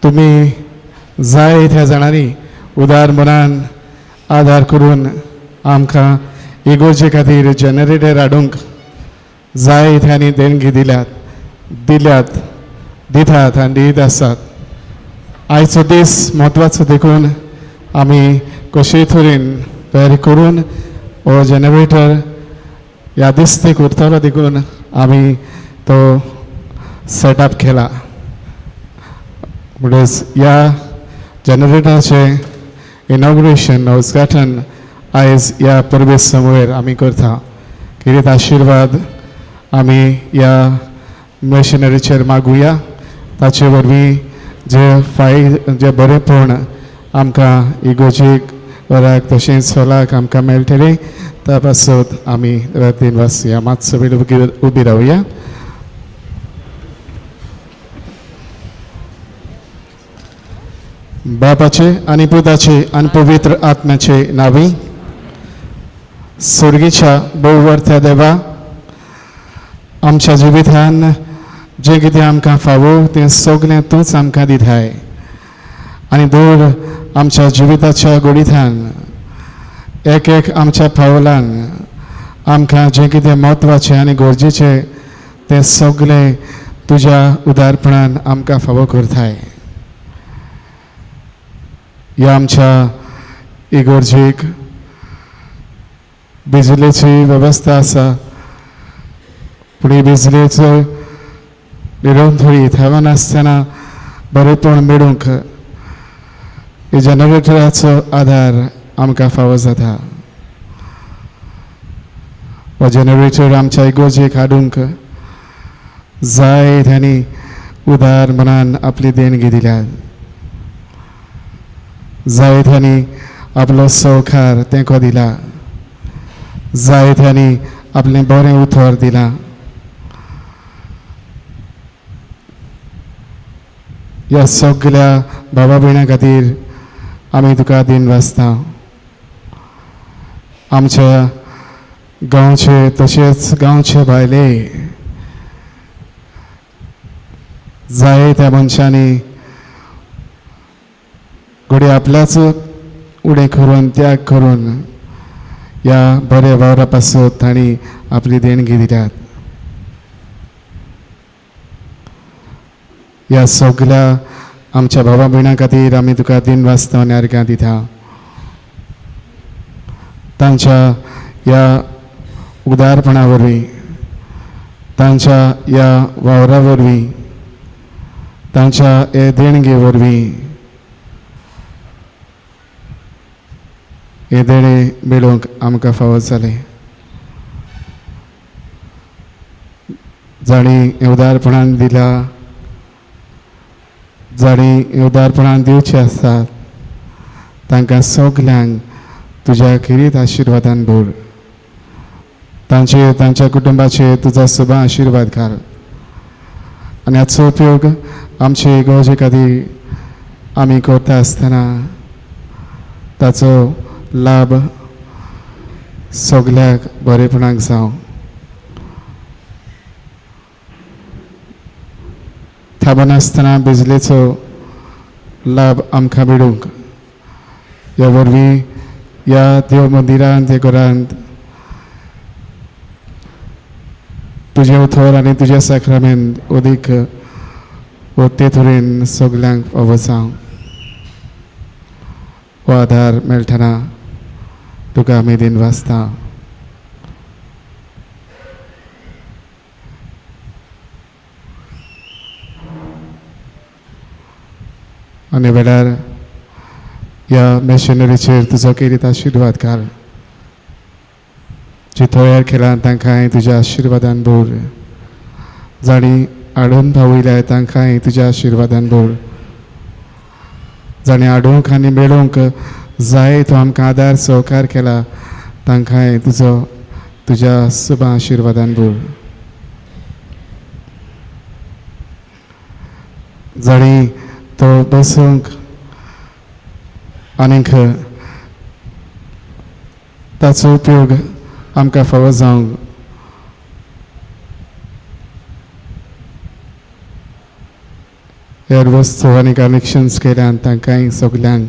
तुम्ही जाय त्या जाणारी उदार मनान आधार करून आमकां इगोर्जे खातीर जनरेटर हाडूंक जाय त्यांनी देणगी दिल्यात दितात आनी दीत आसात. आयचो दीस म्हत्वाचो देखून आमी कशेय तरेन तयारी करून हो जनरेटर ह्या दिसतेक उरतलो देखून आमी तो सेटअप केला. म्हणटच ह्या जनरेटराचे इनॉग्रेशन उद्घाटन आयज ह्या परबे समोर आमी करता. कितें आशिर्वाद आमी ह्या मशिनरीचेर मागुया. ताचे वरवीं जे बरेपण आमकां इगोर्जेक वराक तशेंच सोलाक आमकां मेळटलें त्या पासत आमी रातीन वाचया. मातसो वेळ उबी रावया. बापाचे आनी पुताचे आनी पवित्र आत्म्याचे नांवी. स्वर्गीच्या बहुवर्त्या देवा, आमच्या जिवितान जें कितें आमकां फावो तें सगलें तूंच आमकां दिताय. आनी दर आमच्या जिविताच्या घडींतल्यान एक आमच्या पावलान आमकां जें कितें म्हत्वाचें आनी गरजेचें तें सगलें तुज्या उदारपणान आमकां फावो करताय. ह्या आमच्या इगोर्जेक बिजलेची वेवस्था आसा, पूण ही बिजलेचो निरंतरी थावा नासतना बरेपण मेळूंक हे जनरेटराचो आधार आमकां फावो जाता. हो जनरेटर आमच्या इगोर्जेक हाडूंक जाय त्यांनी उदार मनान आपली देणगी दिल्यात. जाय त्यांनी आपलो सहकार तेंको दिला. जाय त्यांनी आपलें बरें उतर दिलां. ह्या सगळ्या भावा भयणां खातीर आमी तुका दिन वाचता. आमच्या गांवचे तशेंच गांवचे भायले जाय त्या मनशांनी घडी आपल्याच उडें करून त्याग करून ह्या बऱ्या वावरा पासत तांणी आपली देणगी दिल्यात. ह्या सगळ्या आमच्या भावा भयणां खातीर आमी तुका दिन वाचता आनी अर्घां दिता. तांच्या ह्या उदारपणा वरवीं, तांच्या ह्या वावरा वरवीं, तांच्या हे देणगे वरवीं हे देणे मेळोवंक आमकां फावो जालें. जाणी उदारपणान दिला, जाणी उदारपणान दिवचे आसतात, तांकां सगल्यांक तुज्या खिरीत आशिर्वादान भर. तांच्या कुटुंबाचेर तुजो सुबा आशिर्वाद घाल. आनी हाचो उपयोग आमचे इगोर्जे खातीर आमी करता आसतना ताचो लाभ सगल्याक बरेपणाक जावं. थाबा नासतना बिजलेचो लाभ आमकां मेळूंक ह्या वरवीं ह्या देव मंदिरांत हे घरांत तुजें उतर आनी तुजें साक्रामेंत अदीक ते तरेन सगल्यांक फावो जावं. हो आधार मेळटना तुका आमी दिन वाचता. आनी वेळार ह्या मशिनरीचेर तुजो किरीत आशिर्वाद घाल. जी तयार केला तांकांय तुज्या आशिर्वादान भर. जाणी हाडून पावयल्या तांकांय तुज्या आशिर्वादान भर. जाणी हाडूंक आनी मेळोवंक जाय तो आमकां आदार सहकार केला तांकांय तुज्या सुबा आशिर्वादान भर. जाणी तो बसूंक आनीक ताचो उपयोग आमकां फावो जावंक ह्या वस्तू आनी कनेक्शन्स केल्यान तांकांय सगल्यांक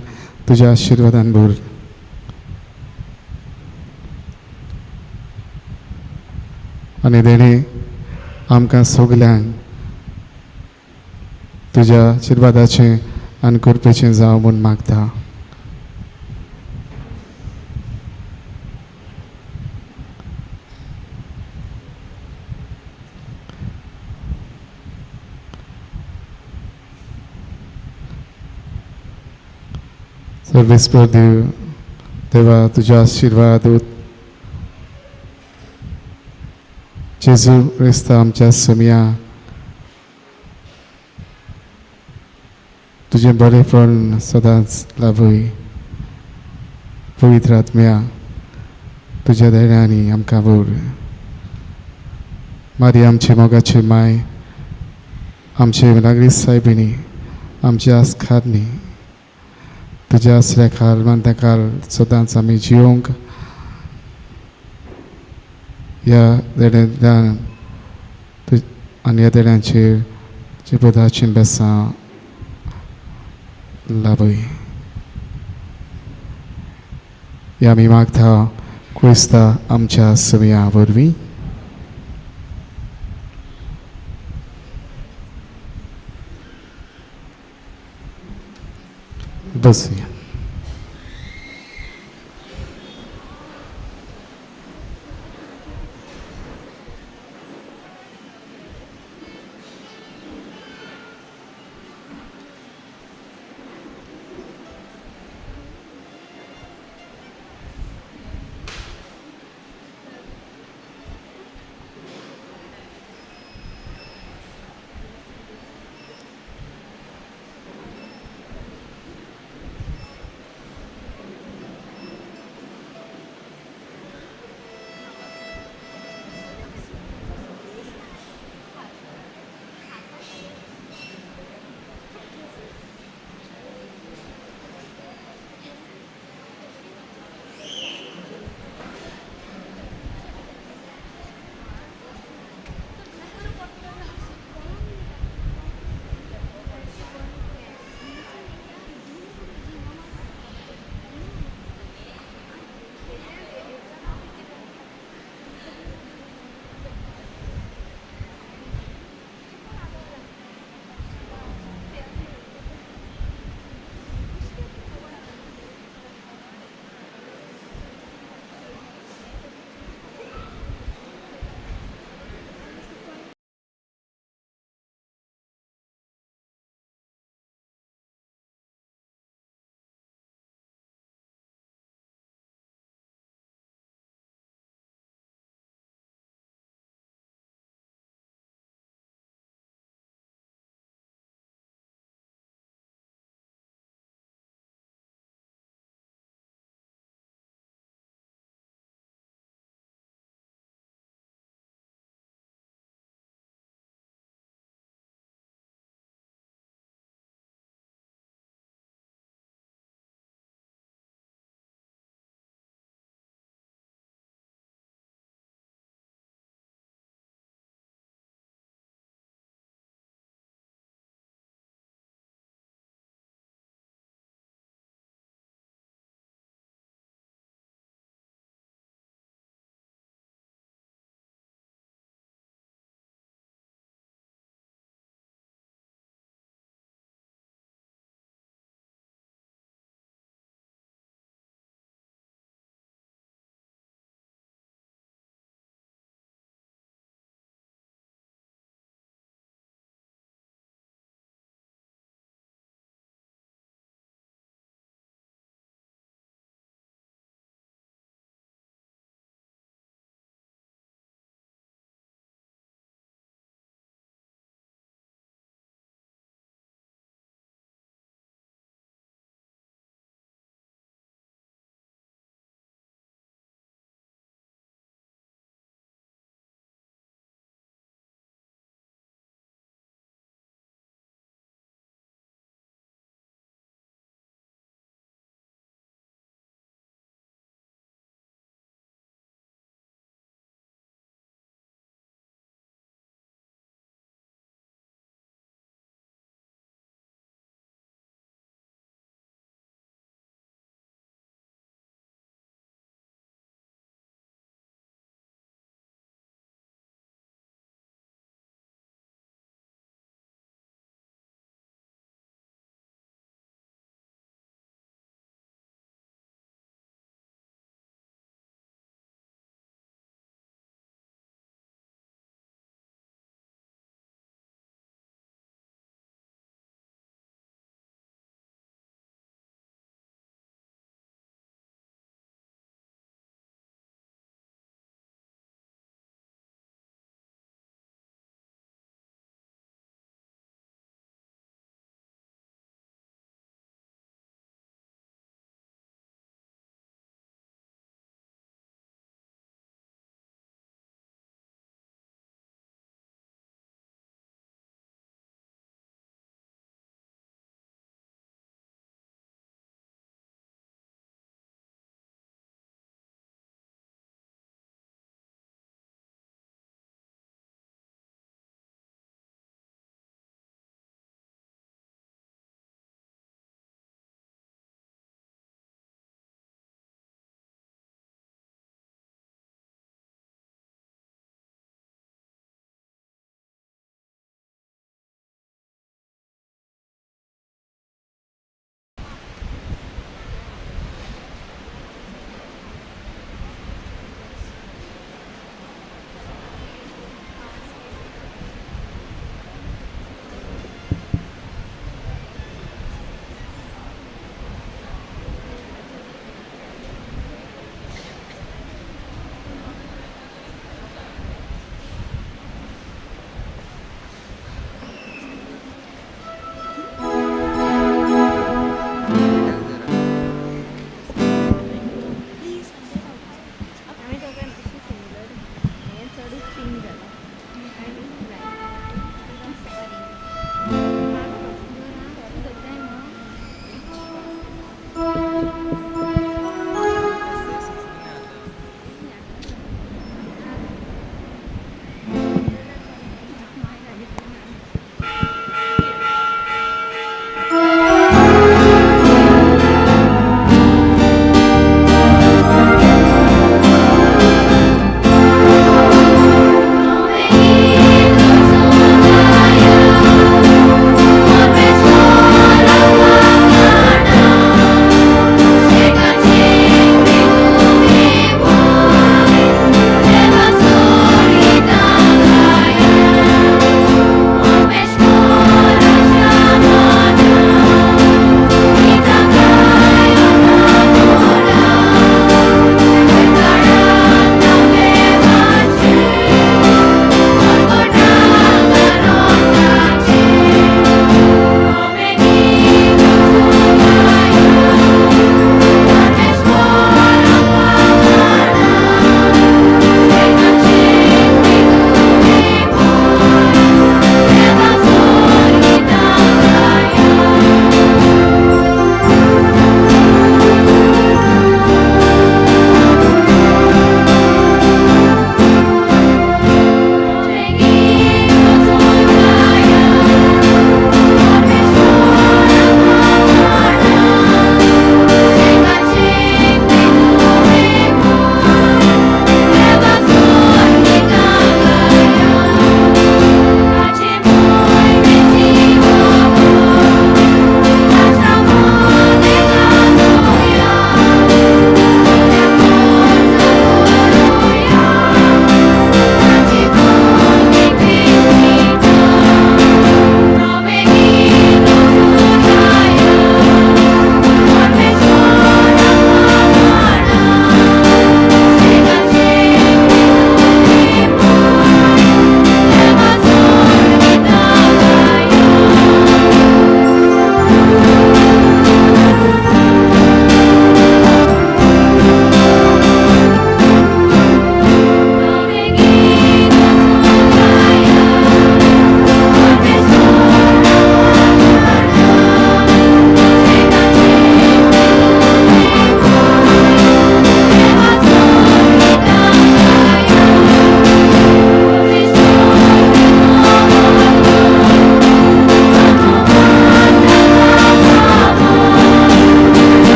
तुज्या आशिर्वादान भर. आनी तेणे आमकां सगल्यांक तुज्या आशिर्वादाचें आनी कृपेचें जावं म्हूण मागता. सर्वेस्पर देवा तुझ्या आशिर्वाद जेजू क्रिस्ता आमच्या समिया तुझें बरेपण सदांच लाभय. पवित्र आत्म्या तुज्या देण्यानी आमकां भर. मारी आमची मोगाची माय, आमचे मिलाग्रीस सायबिणी, आमची आस्खादनी तुज्या असल्या खाल मानता काल सदांच आमी जिवंक ह्या देण्यान आनी ह्या देण्यांचेर जिबोधाची बेसां लाभय. ह्या आमी मागता क्रिस्ता आमच्या समिया वरवीं. बसूया.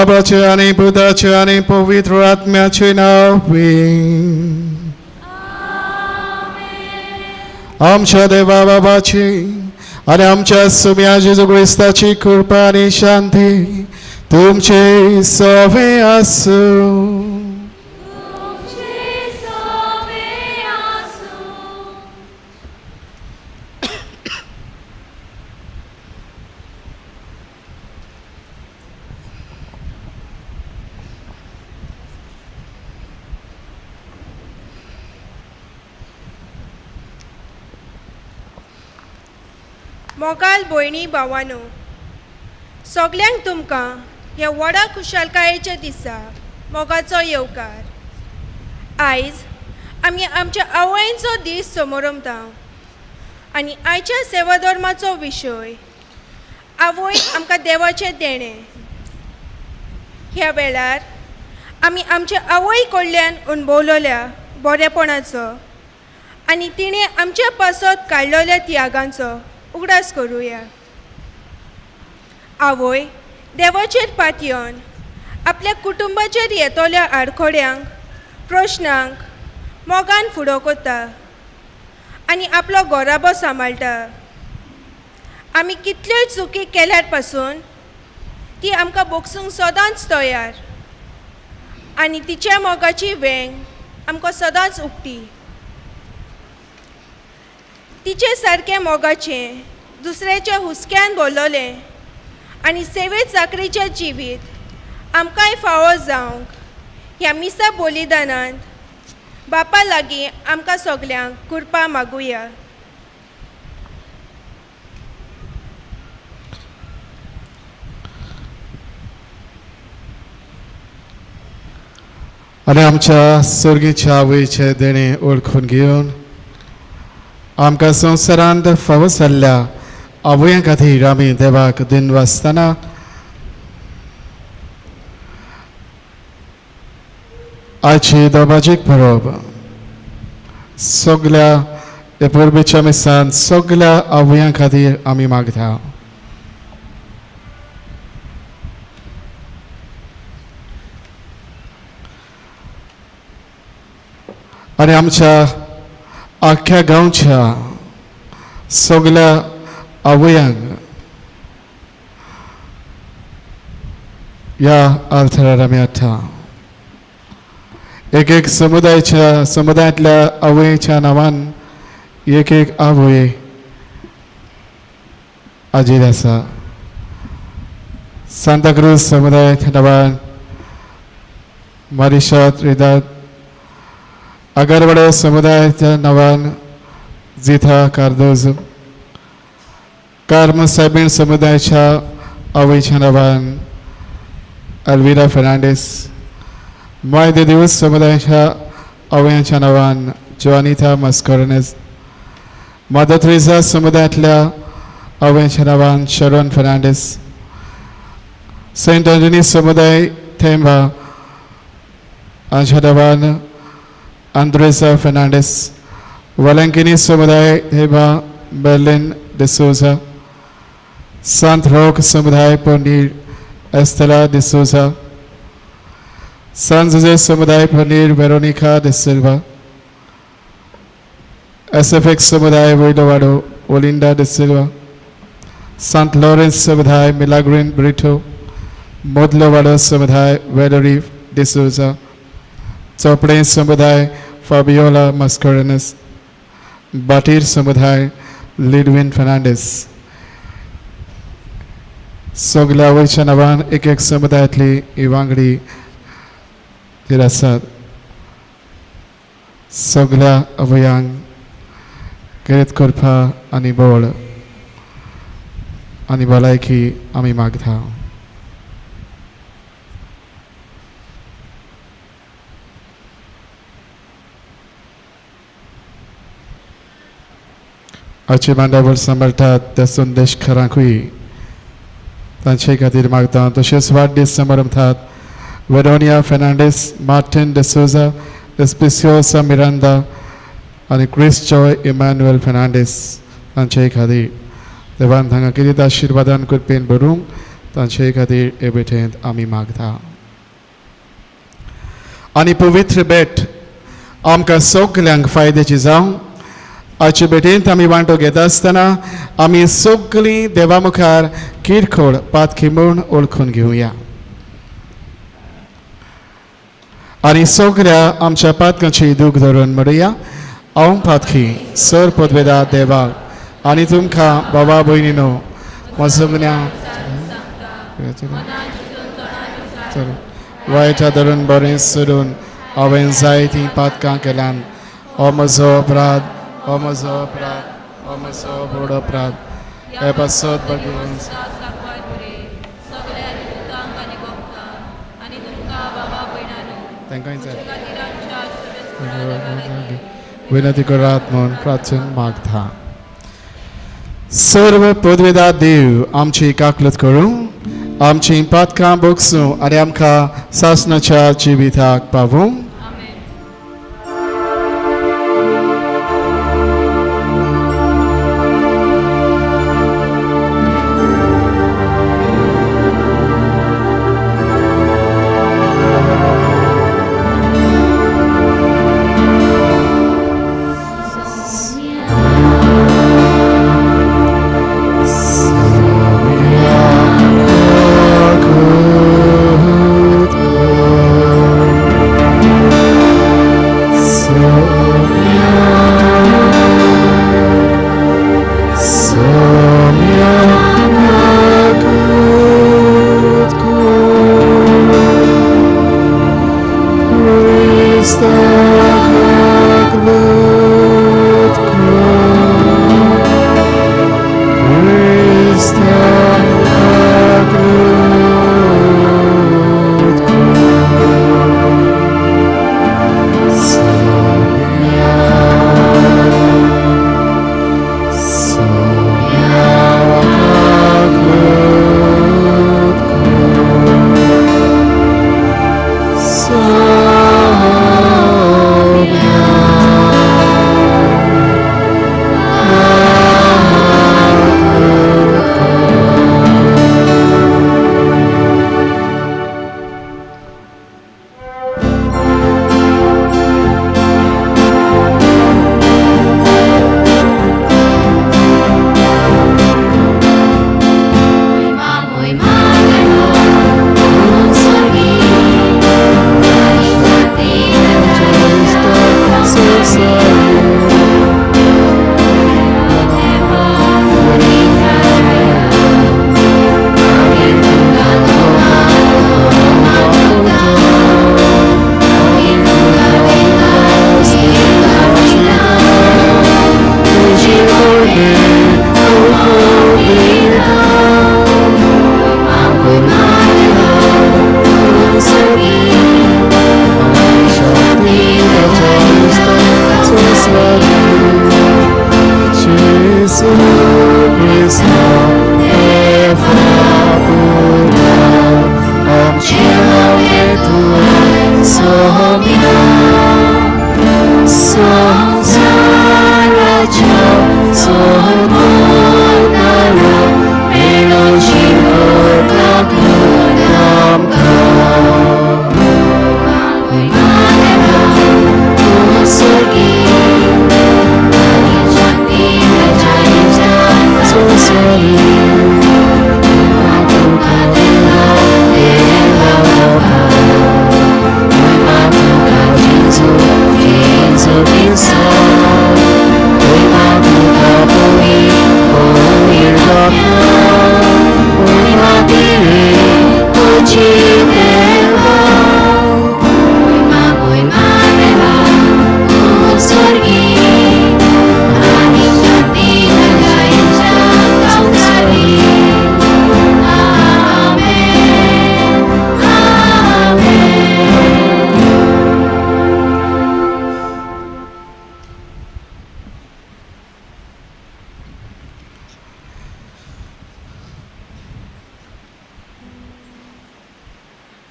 बापाचे आणि पुताचे आणि पवित्र आत्म्याचे नावे. आमच्या देवा बाबाची आणि आमच्या सुम्या जेजू ख्रिस्ताची कृपा आणि शांती तुमचे सोबे असो. मोगाल भयणी भावांनो, सगल्यांक तुमकां ह्या व्हडा खुशालकायेच्या दिसा मोगाचो येवकार. आयज आमी आमच्या आवयंचो दीस समारंभता आनी आयच्या सेवा धर्माचो विशय आवय आमकां देवाचें देणें. ह्या वेळार आमी आमच्या आवय कडल्यान अणभवलेल्या बरेपणाचो आनी तिणें आमच्या पासत काडलेल्या त्यागांचो उगडास करुया. आवय देवाचेर पातयेवन आपल्या कुटुंबाचेर येतोल्या आडखोड्यांक प्रश्नांक मोगान फुडो करता आनी आपलो घोराबो सांबाळटा. आमी कितल्योय चुकी केल्यार पासून ती आमकां बोगसूंक सदांच तयार आनी तिच्या मोगाची वेंग आमकां सदांच उक्ती. तिचे सारकें मोगाचें दुसऱ्याच्या हुस्क्यान भरलोलें आनी सेवे चाकरीचें जिवीत आमकांय फावो जावंक ह्या मिसा बलिदानांत बापा लागीं आमकां सगल्यांक कृपा मागुया. आनी आमच्या सर्गीच्या आवयचे देणें ओळखून घेवन आमकां संवसारांत फावो जाल्ल्या आवयां खातीर आमी देवाक दिनवासतना आयची दोबाजीक परोब सगल्या हे परबेच्या मिसान सगल्या आवयां खातीर आमी मागता. आनी आमच्या आख्या गांवच्या सगल्या आवयांक ह्या अर्थार आमी हाडटा. एक एक समुदायांतल्या आवयच्या नांवान एक एक आवय आजीर आसा. सांताक्रूज समुदायाच्या नांवान मारिशा त्रिदाद, अगरवाडा समुदायाच्या नांवान जिथा कार्दोज, कार्म सायबीण समुदायाच्या आवयच्या नांवान अल्विरा फर्नांडीस, माय दे दिवस समुदायाच्या आवयांच्या नांवान जोआनिता मस्कोरनेस, मदर थेरेसा समुदायांतल्या आवयांच्या नांवान शरोन फर्नांडीस, सेंट एंटनी समुदाय थेंबा हांच्या नांवान Andresa Fernandez, Valenkini समुदाय थेंबा बर्लिन डिसोजा, Sant Roque समुदाय पनीर एस्तेला डिसोजा, San Jose समुदाय paneer Veronica de Silva, SFX समुदाय वोइडोवाडो ओलिंडा de Silva, Sant Lawrence समुदाय Milagres Brito, मोदलोवाडो समुदाय वेलोरी डिसोजा, चौपड़े समुदाय फाबियोला मस्कोरनेस, बाटीर समुदाय लिडविन फर्नांडीस. सगल्या आवयच्या नांवान एक एक समुदायांतली ही वांगडी आसात. सगल्या आवयांक कितें करपा आनी बळ आनी भलायकी आमी मागता. आजचे मांडावळ सांबाळटात त्या संदेश खरांकूय तांचे खातीर मागता. तशेंच वाडदीस समारंभांत वेरोनिया फर्नांडीस, मार्टिन डिसोजा, एस्पिसियोसा मिरांदा आनी क्रिस जॉय इमॅन्युएल फर्नांडीस तांचे खातीर देवान तांकां कितें आशिर्वादान कृपेन भरूंक तांचे खातीर हे भेटेंत आमी मागता. आनी पवित्र भेट आमकां सगल्यांक फायद्याची जावं. आजचे भेटेंत आमी वांटो घेता आसतना आमी सगळीं देवा मुखार किरकोळ पातकी म्हूण ओळखून घेवया. आनी सगळ्या आमच्या पातकांची दूख धरून म्हणुया. हांव पातकी सर पदवेदार देवाक आनी तुमकां बाबा भयणीनो सगळ्या वायटा धरून बरें सोडून हांवें जायतीं पातकां केल्यान हो म्हजो अपराध, हो म्हजो अपराध, हो म्हजो व्हड अपराध. हे पासत भगवंत तांकांय विनंती करात म्हूण प्रार्थन मागता. सर्व पदवेदार देव आमची काकलत करूं, आमची पातकां बोगसूं आनी आमकां सासणाच्या जिविताक पावूं.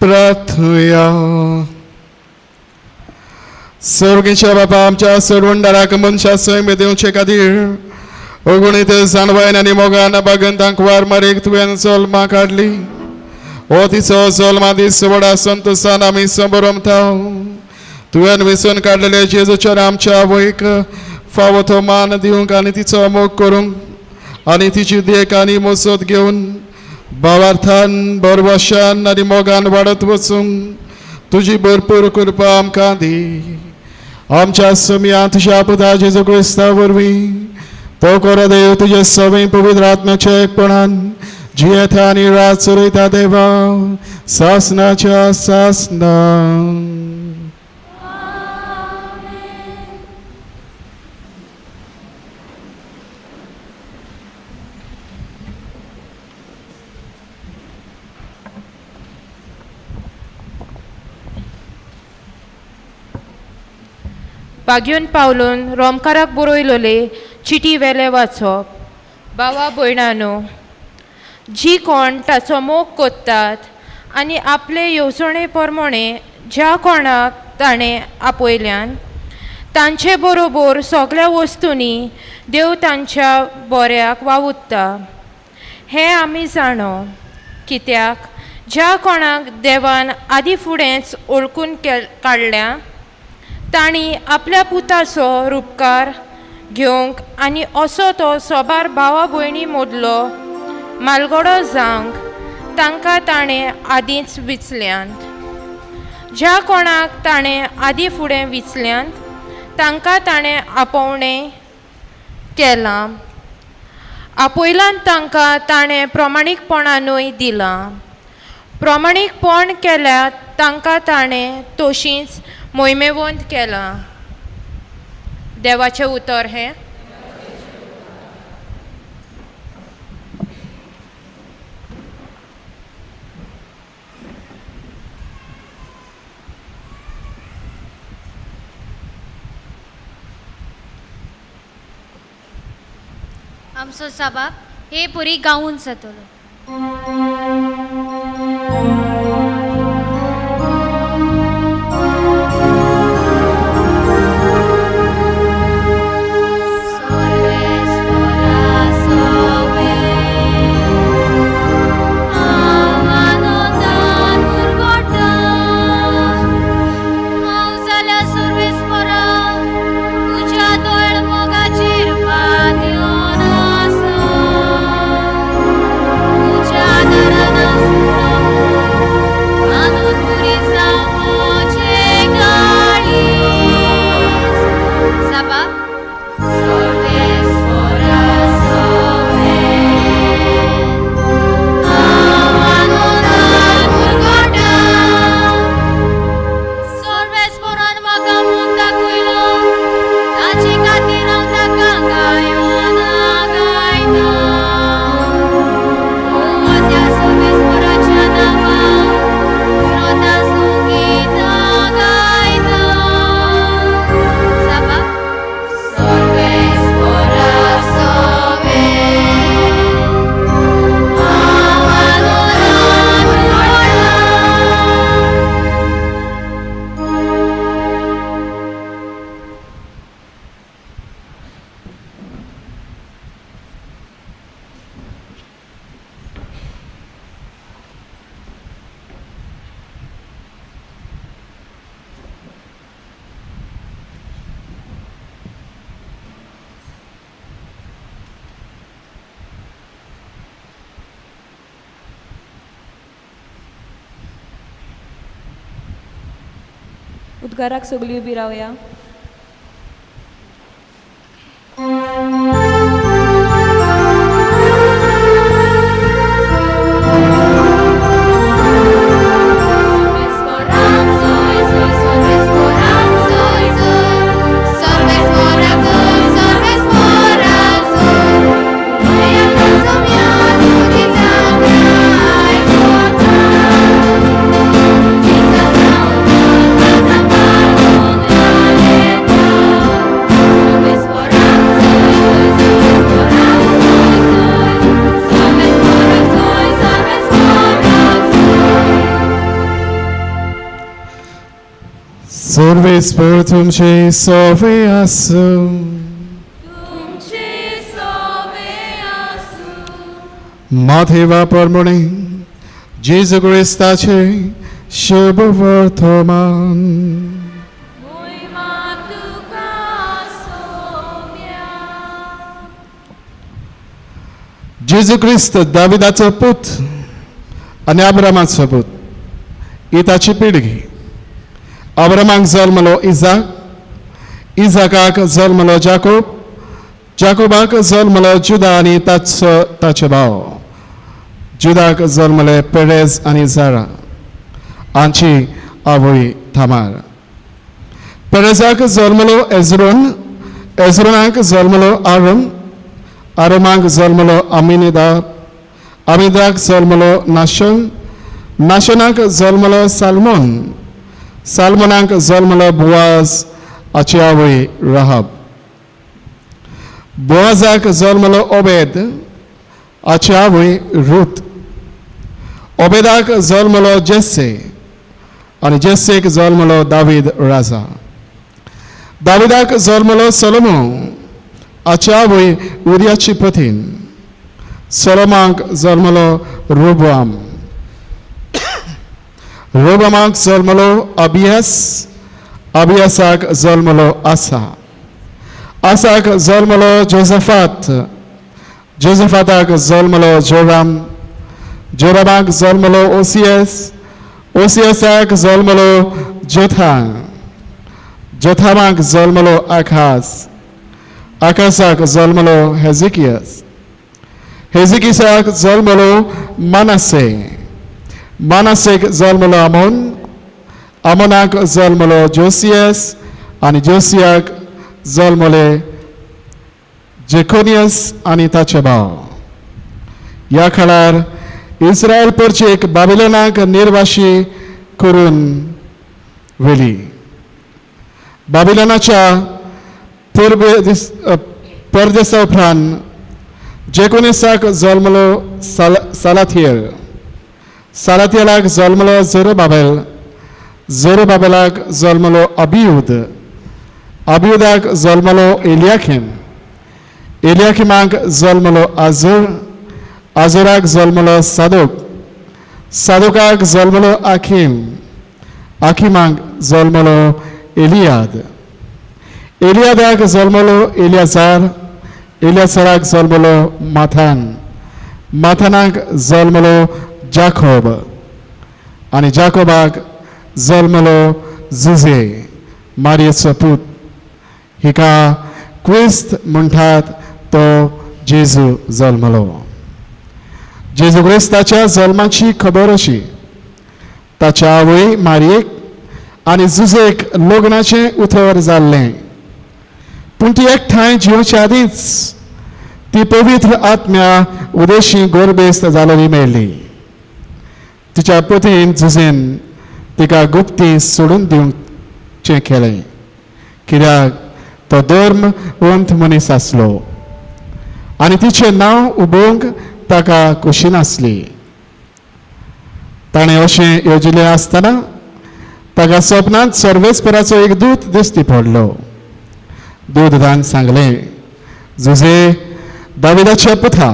प्रार्थूया. सर्गेच्या बापा आमच्या सर्वंडाराक मनशा सैम दिवचे खातीर ओगुणीत जाणवायन आनी मोगान बागन तांक वार मारीक तुवें सोलमा काडली. ओ तिचो सोलमा दीस व्हडा संतोशान आमी सबरमता. तुवें विसून काडलेले जेजूच्या आमच्या आवयक फावो तो मान दिवंक आनी तिचो मोग करूंक आनी तिची देख आनी मोसत घेवन भावार्थान बरवशान आनी मोगान वाडत वचूंक तुजी भरपूर कृपा आमकां दी. आमच्या समिया तुज्या पुता जेजू क्रिस्ता वरवीं तो कोरो देव तुजे सवय पवित्र आत्म्याच्या एकपणान जियेता आनी रात चलयता देवा सासनाच्या सासना. बागेवन पावलून रोमकाराक बरयलोले चिटी वेले वाचप. भावा भयणांनो, जी कोण ताचो मोग कोत्तात आनी आपले येवजणे प्रमाणे ज्या कोणाक ताणें आपयल्यान तांचे बरोबर सगळ्या वस्तूंनी देव तांच्या बऱ्याक वावुरता हें आमी जाणो. कित्याक ज्या कोणाक देवान आदी फुडेंच ओळखून काडल्या तांणी आपल्या पुताचो रुपकार घेवंक आनी असो तो सोबार भावा भयणी मदलो मालगडो जावंक तांकां ताणें आदींच विचल्यांत. ज्या कोणाक ताणें आदी फुडें विचल्यांत तांकां ताणें आपोवणें केलां. आपयलान तांकां ताणें प्रमाणीकपणानूय दिलां. प्रमाणीकपण केल्या तांकां ताणें तशींच मोहिमेवंत केलां. देवाचें उतर हें. आमचो साबाब हे पुरी गावून जातलो. उद्गाराक सगळीं उबी रावया. Servis por तुमचे सोवे आसूं. तुमचे माथेवा परमणे जेजू क्रिस्ताचे शुभ वर्तमान. जेजू क्रिस्त दाविदाचो पूत आनी अब्रामाचो पूत ही ताची पिळगी. अब्रामाक जल्मलो इजाक, इजाकाक जल्मलो जाकोब, जाकोबाक जल्मलो जुदा आनी ताचे भाव. जुदाक जल्मले पेरेज आनी जारा, हांची आवय थामार. पेरेजाक जल्मलो एजरोन, एजरोनाक जल्मलो आरम, आरमाक जल्मलो अमिनेदाब, अमिदाक जल्मलो नाशोन, नाशोनाक जल्मलो सालमोन, सालमोनाक जल्मलो बुआज, हाची आवय राहाब. बुआजाक जल्मलो ओबेद, हाची आवय रूथ. ओबेदाक जल्मलो जेस्से आनी जेस्सेक जल्मलो दावीद राजा. दाविदाक जल्मलो सोलोमोन, हाची आवय उरियाची पत्नी. सोलोमाक जल्मलो रोबोआम, रोबोआमाक जल्मलो अबियास, अबियासाक जल्मलो आसा, आसाक जल्मलो जोसफात, जोसफाताक जल्मलो जोराम, जोरामाक जल्मलो ओसियस, ओसियसाक जल्मलो जोथाम, जोथामाक जल्मलो आकास, आकासाक जल्मलो हेजिकियास, हेजिकिसाक जल्मलो मानासे, मानासेक जल्मलो आमोन, आमोनाक जल्मलो जोसियस आनी जोसियाक जल्मले जेकोनियस आनी ताचे भाव. ह्या काळार इस्रायल परचेक बाबिलोनाक निर्वाशी करून व्हेली. बाबिलोनाच्या परदेसा उपरांत जेकोनियसाक जल्मलो सालाथियल, सालाथियलाक जल्मलो झरुबाबेल, झरुबाबेलाक जल्मलो अबियूद, अबियूदाक जल्मलो एलियाकीम, एलियाकीमाक जल्मलो आजोर, आजोराक जल्मलो सादोक, सादोकाक जल्मलो आखीम, आखीमाक जल्मलो एलियाद, एलियादाक जल्मलो एलियाजार, एलियाजाराक जल्मलो माथान, माथानाक जल्मलो जाकोब आनी जाकोबाक जल्मलो जुजे, मारियेचो पूत. हिका क्रिस्त म्हणटात तो जेजू जल्मलो. जेजू क्रिस्ताच्या जल्माची खबर अशी. ताच्या आवय मारयेक आनी जुजेक लग्नाचें उतर जाल्लें, पूण ती एकठांय जिवच्या आदींच ती पवित्र आत्म्या उदेशी गोरबेस्त जालेली मेळ्ळी. तिच्या पत्नीन जुजेन तिका गुप्ती सोडून दिवचें केलें, कित्याक तो धर्मवंत मनीस आसलो आनी तिचें नांव उबोवंक ताका खोशी नासली. ताणें अशें येवजिल्लें आसतना ताका सपनांत सर्वेस्पराचो एक दूत दिश्टी पडलो. दूतान सांगलें, जुजे दाविदाच्या पुता,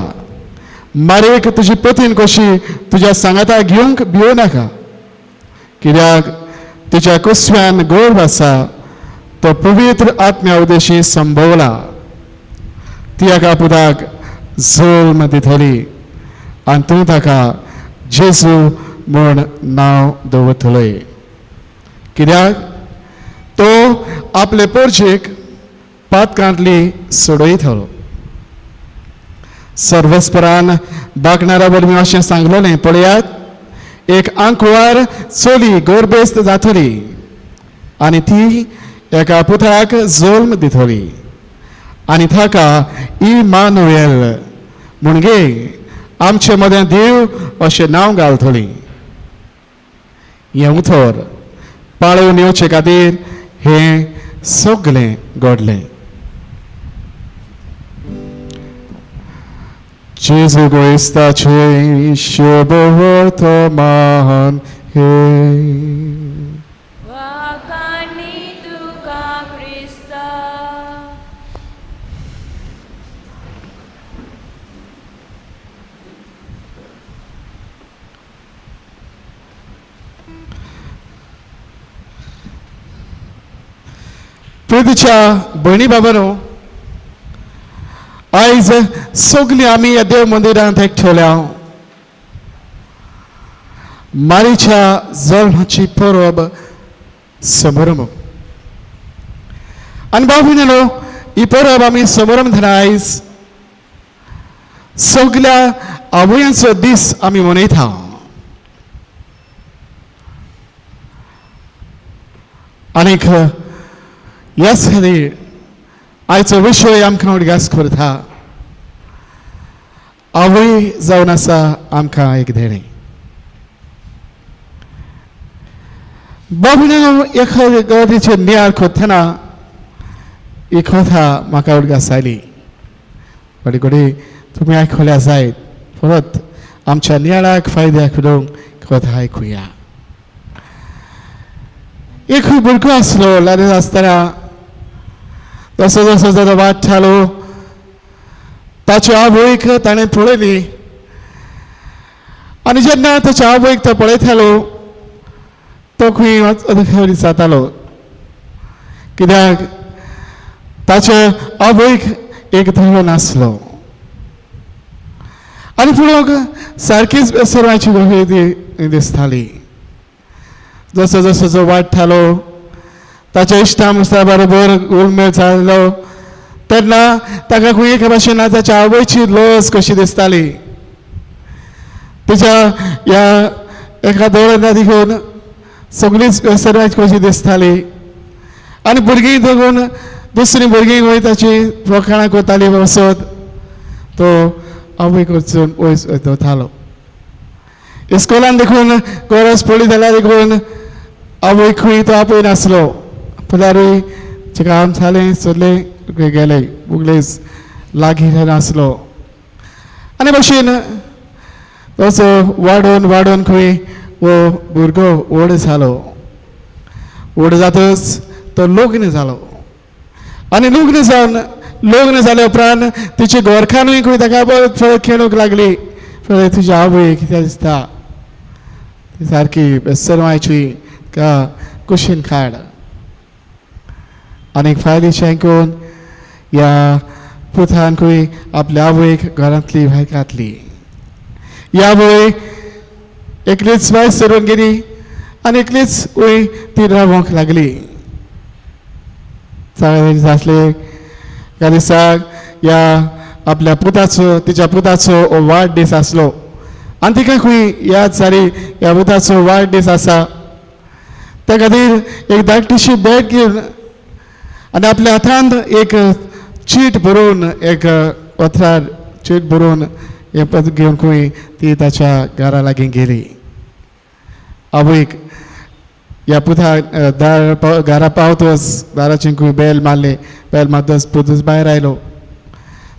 मारयेक तुजी पत्नी कशी तुज्या सांगाता घेवंक भियो नाका, कित्याक तिच्या कुसव्यान गर्भ आसा तो पवित्र आत्म्या उदेशी संभोवला. ती एका पुताक जल्म दितली आनी तूं ताका जेजू म्हूण नांव दवरतले, कित्याक तो आपले पोरचेक पातकांतली सोडयतलो. सर्वेस्परान दाखणारा वरवीं अशें सांगलेलें, पळयात एक आंकवार चली गोरबेस्त जातली आनी ती एका पुताक जल्म दितली आनी ताका इमानुएल म्हणजे आमचे मदें देव अशें नांव घालतली. हें उतर पाळोवन येवचे खातीर हें सगळें घडलें. जेजू क्रिस्ताचे शुभ वर्तमान हे. प्रितीच्या भयणी बाबांनो, आयज सगळीं आमी ह्या देव मंदिरांत एकठवल्या मारीच्या जल्माची परब समारंभ. आनी भाव भयणीनो, ही परब आमी समारंभ आयज सगळ्या आवयांचो दीस आमी मनयता. आनीक ह्याच खातीर आयचो विशय आमकां उडगास करता, आवय जावन आसा आमकां एक धेणे. बाबून एका गवतीचे नियाळ खोदतना ही कथा म्हाका उडगास आयली. घडी घडी तुमी आयकल्या जायत. परत आमच्या नियाळाक फायद्याक करूंक कथा आयकुया. एक भुरगो आसलो. ल्हान आसतना जसो जसो जसो वाडटालो ताच्या आवयक ताणें पळयली. आनी जेन्ना ताच्या आवयक तो पळयतालो तो खंय जातालो, कित्याक ताच्या आवयक एक धडो नासलो. आनी पुढे सारकीच बेसरवाची गोष्ट दिसताली. जसो जसो जो वाडटालो ताच्या इश्टां बरोबर उलमेळ जालो तेन्ना ताका खंय एका भाशेन ताच्या आवयची लज कशी दिसताली. तिच्या ह्या एका दोळ्यांना देखून सगळीच बेसरवाची कशी दिसताली. आनी भुरगीं देखून दुसरीं भुरगीं वय ताची वखाणां करतालीं वसत तो आवयक वचून वयतालो. इस्कोलान देखून गरज पडली जाल्यार देखून आवय खंय तो आपय नासलो. पुलारूय जें काम जालें सगळें गेलें, उगलेच लागीं नासलो. आनी भाशेन तसो वाडोवन वाडोवन खंय वो भुरगो व्हड जालो. व्हड जातच तो लग्न जालो. आनी लग्न जाले उपरांत तिची घरखानूय खंय ताका परत खेळूंक लागली. तुजी आवय कितें दिसता ती सारकी बेसरवायची का कुशीन काड. आनीक फायलीचें आयकून ह्या पुतान खंय आपल्या आवयक घरांतली भायर घातली. ह्या आवय एकलीच भायर सरून गेली आनी एकलीच वय ती रावंक लागली. जातले ह्या दिसाक ह्या आपल्या पुताचो तिच्या पुताचो वाडदीस आसलो आनी तिका खंय याद जाली ह्या पुताचो वाडदीस आसा. त्या खातीर एक धाकटीशी बॅग घेवन आनी आपल्या हातांत एक चीट बरोवन एक पत्रार चीट बरोवन हें पत्र घेवन खंय ती ताच्या घरा लागीं गेली. आवयक ह्या पुताक घरा पावतच दाराचें खंय बेल मारलें. बेल मारतच पुतूच भायर आयलो.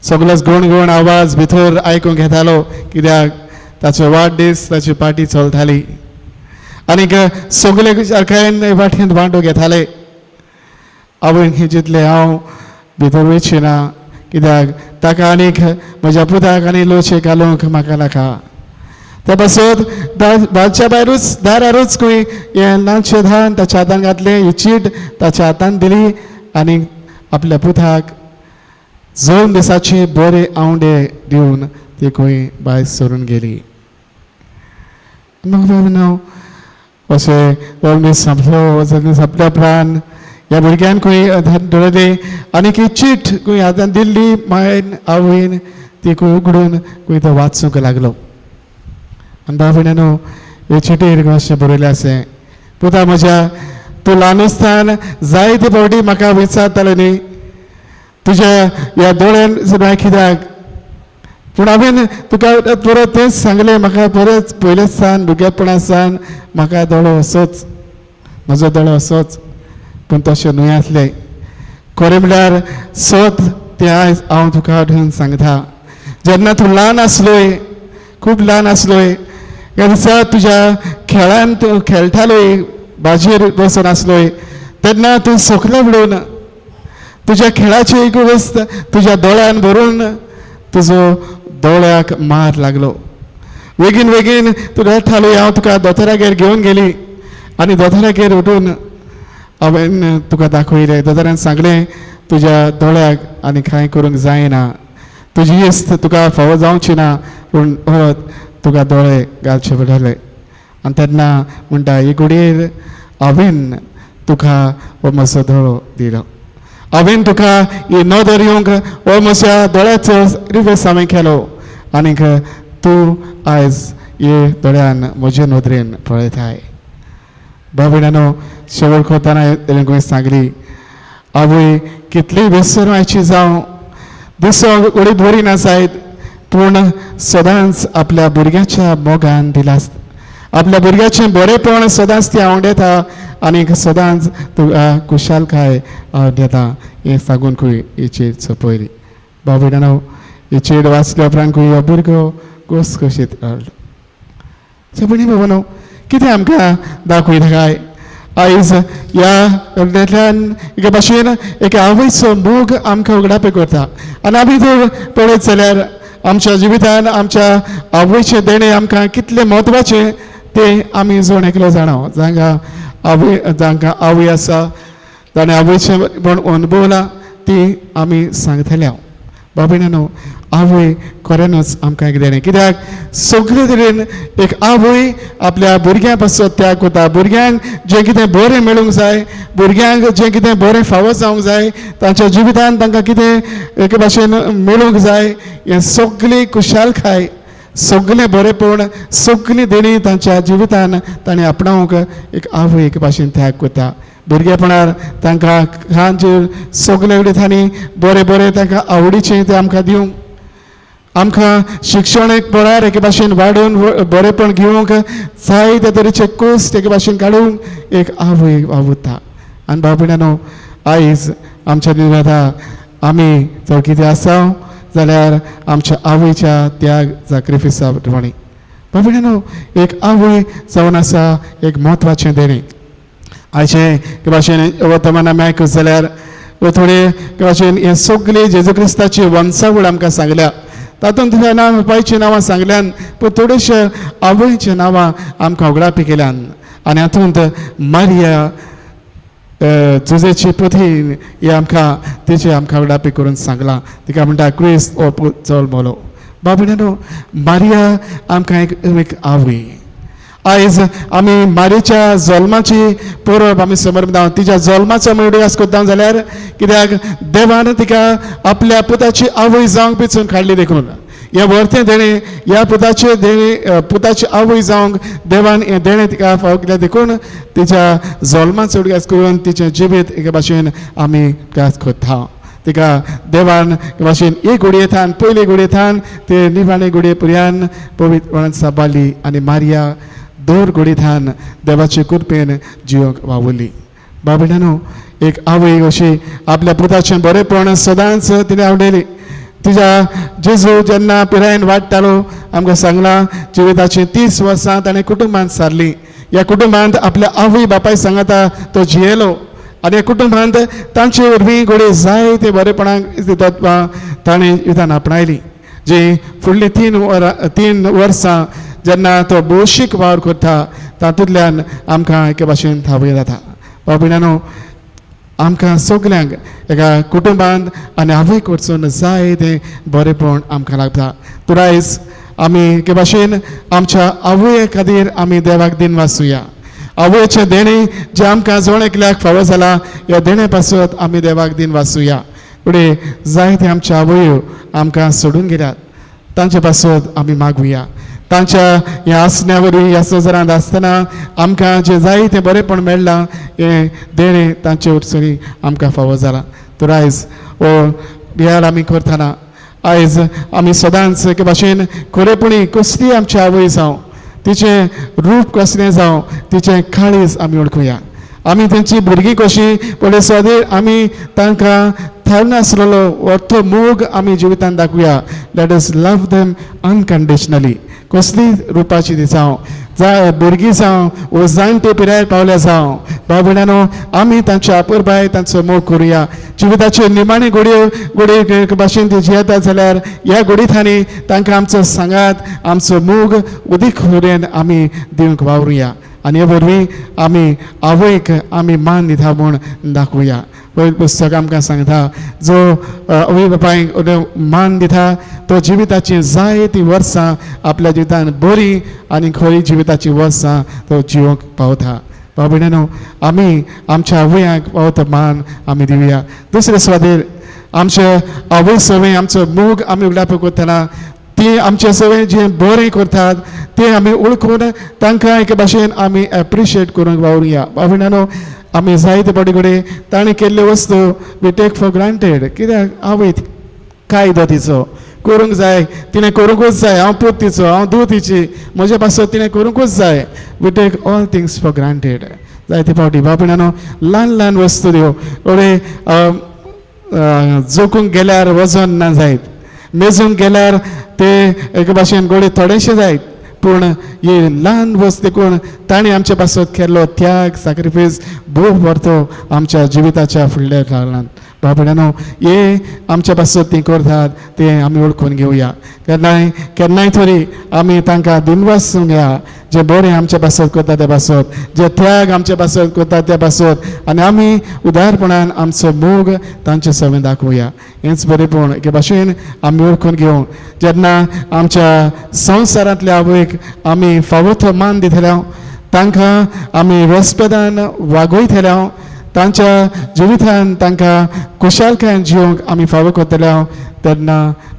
सगळोच गोण आवाज भितर आयकूंक येतालो कित्याक ताचो वाडदीस ताची पार्टी चलताली. आनीक सगळे सारकें वाटेन भांडूक येताले. आवयन हें चिंतलें हांव भितर वयचें ना कित्याक ताका आनीक म्हज्या पुताक आनी लोचे घालूंक म्हाका नाका. ते पासत बालच्या भायरूच दारारूच खंय हें ल्हानशें धान ताच्या हातान घातलें. ही चीट ताच्या हातान दिली आनी आपल्या पुताक 2 दिसाचे बरे आवंडे दिवन ती खंय भायर सरून गेली. म्हाका अशें दीस संपल्या उपरांत ह्या भुरग्यान खंय धरलें आनीक ही चीट खंय हातान दिल्ली मायन आवयन ती खंय उगडून खंय तो वाचूंक लागलो. आनी बाबड्यानो हे चिटीर अशें बरयलें आसें, पुता म्हज्या तूं ल्हान आसतना जायते फावटी म्हाका विचारतालो न्ही तुज्या ह्या दोळ्यान कित्याक, पूण हांवें तुका परत तेंच सांगलें म्हाका परत पयलेच सान भुरगेपणा सान म्हाका दोळो असोच म्हजो दोळो असोच. पूण तशें न्हय आसलें. खरें म्हणल्यार सत तें आयज हांव तुका हाडून सांगता. जेन्ना तूं ल्हान आसलोय, खूब ल्हान आसलोय, ह्या दिसा तुज्या खेळान तूं खेळटालोय, बाजेर बसून आसलोय, तेन्ना तूं सोकले म्हणून तुज्या खेळाची एक वस्त तुज्या दोळ्यान भरून तुजो दोळ्याक मार लागलो. बेगीन बेगीन तूं रडटालोय. हांव तुका दोतोरागेर घेवन गेली आनी दोतोरागेर उठून हांवें तुका दाखयलें दोतोरान सांगलें तुज्या दोळ्याक आनी कांय करूंक जायना तुजी इस्त तुका फावो जावची ना पूण परत तुका दोळे घालचे पडटले आनी तेन्ना म्हणटा ही घडयेर हांवें तुका हो म्हजो दोळो दिलो हांवें तुका ही नदर येवंक हो म्हज्या दोळ्याचो रिवेस हांवें केलो आनीक तूं आयज हे दोळ्यान म्हजे नदरेन पळयताय बाबीणानो शेवट करतना तेणें सांगली आवय कितली विसरवायची जावं दिसो उडी बरी नासायत पूण सदांच आपल्या भुरग्याच्या मोगान दिलास आपल्या भुरग्याचें बरेपण सदांच ती आवडटा आनी सदांच तुका खुशालकाय आवडटा हें सांगून खंय ही चेड सोंपयली बाबीणानो ही चेड वाचल्या उपरांत खंय हो भुरगो घोस कशीत रावलो सगळीं बाबानो कितें आमकां दाखयता काय आयज ह्या घटनेंतल्यान एके भाशेन एक आवयचो मोग आमकां उगडापी करता आनी आमी जर पळयत जाल्यार आमच्या जिवितान आमच्या आवयचें देणें आमकां कितलें म्हत्वाचें तें आमी जण एकलो जाणा जांकां आवय आसा ताणें आवयचें पण अनुभवला ती आमी सांगतल्या बाबीणानो आवय खऱ्यानूच आमकां एक देणें कित्याक सगळे तरेन एक आवय आपल्या भुरग्यां पासत त्याग करता भुरग्यांक जें कितें बरें मेळूंक जाय भुरग्यांक जें कितें बरें फावो जावंक जाय तांच्या जिवितान तांकां कितें एके भाशेन मेळूंक जाय हें सगळी खुशालकाय सगळें बरेंपण सगळीं देणी तांच्या जिवितान ताणें आपणावंक एक आवय एक भाशेन त्याग करता भुरगेपणार तांकां खांचेर सगळे उडयतांनी बरें बरें तांकां आवडीचें तें आमकां दिवंक आमकां शिक्षण एक बऱ्यार एके भाशेन वाडोवन बरेंपण घेवंक जायते तरेचे कोस्ट एके भाशेन काडूंक एक आवय आवडटा आनी बाबीणानो आयज आमच्या जिवितांत आमी जर कितें आसा जाल्यार आमच्या आवयच्या त्याग सॅक्रिफिसा प्रमाणे बाबीणानो एक आवय जावन आसा एक म्हत्वाचें देणें आयचे भाशेन वर्तमाना मेळक जाल्यार थोडे भाशेन हे सगळी जेजू क्रिस्ताची वंशावळ आमकां सांगल्या तातूंत तुवें नांव बायचीं नांवां सांगल्यान पूण थोडेशे आवयचीं नांवां आमकां उगडापी केल्यान आनी हातूंत मारिया जुजेची पत्नी ही आमकां तिची आमकां उगडापी करून सांगलां तिका म्हणटा क्रिस्त हो चल मोलो बाबीणानो मारिया आमकां एक आवय आयज आमी मारियेच्या जल्माची परब आमी समोर तिच्या जल्माचो आमी उडयास करता जाल्यार कित्याक देवान तिका आपल्या पुताची आवय जावंक पिचून काडली देखून हे वर्तें देणें ह्या पुताची आवय जावंक देवान हें देणें तिका फावो केलें देखून तिच्या जल्माचो उडयास करून तिचें जिवीत एके भाशेन आमी कास करता तिका देवान हे भाशेन एक घडयेंतल्यान पयली घडयेंतल्यान ते निमाणे घडये पर्यंत पवित्रपणान सांबाळली आनी मारिया दोर घडयेंतल्यान देवाचे कृपेन जिवंक वावुरली बाबीणानो एक आवय अशी आपल्या पुताचें बरेंपण सदांच तिणें आवडयली तिच्या जेजू जेन्ना पिरायेन वाडटालो आमकां सांगलां जिविताची 30 वर्सां ताणें कुटुंबांत सारली ह्या कुटुंबांत आपल्या आवय बापाय सांगता तो जियेलो आनी ह्या कुटुंबांत तांचे वरवीं घडये जायते बरेपणाक तत्वां ताणें जिवितान आपणायली जी फुडलीं 3 वर्सां जेन्ना तो भौशीक वावर करता तातूंतल्यान आमकां एके भाशेन थावय जाता बाबीणानो आमकां सगल्यांक एका कुटुंबांत आनी आवय कडसून जायतें बरेंपण आमकां लागता तर आयज आमी एके भाशेन आमच्या आवये खातीर आमी देवाक दिन वाचुया आवयचें देणें जें आमकां जोण एकल्याक फावो जाला ह्या देणे पासत आमी देवाक दिन वाचुया फुडें जायते आमच्या आवयो आमकां सोडून गेल्यात तांचे पासत आमी मागुया तांच्या ह्या आसण्या वरवीं ह्या सोजरांत आसतना आमकां जें जायतें बरेंपण मेळ्ळां हें देणें तांचे वरसुनी आमकां फावो जाला तर आयज हो बियाळ आमी करतना आयज आमी सदांच एके भाशेन खरेपणी कसली आमची आवय जावं तिचें रूप कसलें जावं तिचें काळीज आमी ओळखुया आमी तेंची भुरगीं कशीं पळय सदां आमी तांकां थारनासलेलो व्हडलो मोग आमी जिवितांत दाखोवया let us love them unconditionally कसली रुपाची ती जावं भुरगीं जावं वो जाणटे पिरायेर पावल्या जावं बाबीणानो आमी तांच्या आपुरबाय तांचो मोग करुया जिविताच्यो निमाणे घडये भाशेन ती जियेतात जाल्यार ह्या घडींतांनी तांकां आमचो सांगात आमचो मोग उदीक मेरेन आमी दिवंक वावरुया आनी हे वरवीं आमी आवयक आमी मान दिता म्हूण दाखोवया. पयलीं पुस्तक आमकां सांगता जो आवय बापायक मान दिता तो जिविताची जायतीं वर्सां आपल्या जिवितान बरी आनी खरी जिविताची वर्सां तो जिवंक पावता. भाव भयणांनो, आमी आमच्या आवयांक पावता मान आमी दिवया. दुसरे सुवातेर आमचे आवय सवय आमचो मोग आमी उगडाप करतना ती आमचे सवय जे बरें करतात ते आमी ओळखून तांकां एके भाशेन आमी एप्रिशिएट करूंक वावरुया. भाव भयणांनो, आमी जायते फावटी कडेन ताणें केल्ल्यो वस्तू वी टेक फॉर ग्रांटेड. कित्याक आवय कायदो तिचो करूंक जाय, तिणें करूंकूच जाय, हांव पूत तिचो, हांव धूव तिची, म्हजे पासत तिणें करूंकूच जाय. We take all things for granted. जायते फावटी भाव भयणांनो, ल्हान ल्हान वस्तू ह्यो थोडे जोखूंक गेल्यार वजन ना जायत, मेजूंक गेल्यार ते एके भाशेन गोडे थोडेशे जायत, पूण ही ल्हान वस्त देखून ताणें आमचे पासत केल्लो त्याग सॅक्रिफायस भोव व्हरतो आमच्या जिविताच्या फुडल्या काळांत. भाव भयणांनो, हे आमच्या पासत ती करतात ते आमी ओळखून घेवया. केन्नाय तरी आमी तांकां दिनवास घेया जे बरें आमच्या पासत करता त्या पासत, जे त्याग आमच्या पासत करता त्या पासत, आनी आमी उदारपणान आमचो मोग तांचे सवय दाखोवया. हेंच बरेंपण एके भाशेन आमी ओळखून घेवं. जेन्ना आमच्या संवसारांतल्या आवयक आमी फावो तो मान दितल्या, तांकां आमी रेस्पेदान वागयतल्या, तांच्या जिवितान तांकां खुशालकायेन जिवंक आमी फावो करतल्या, तेन्ना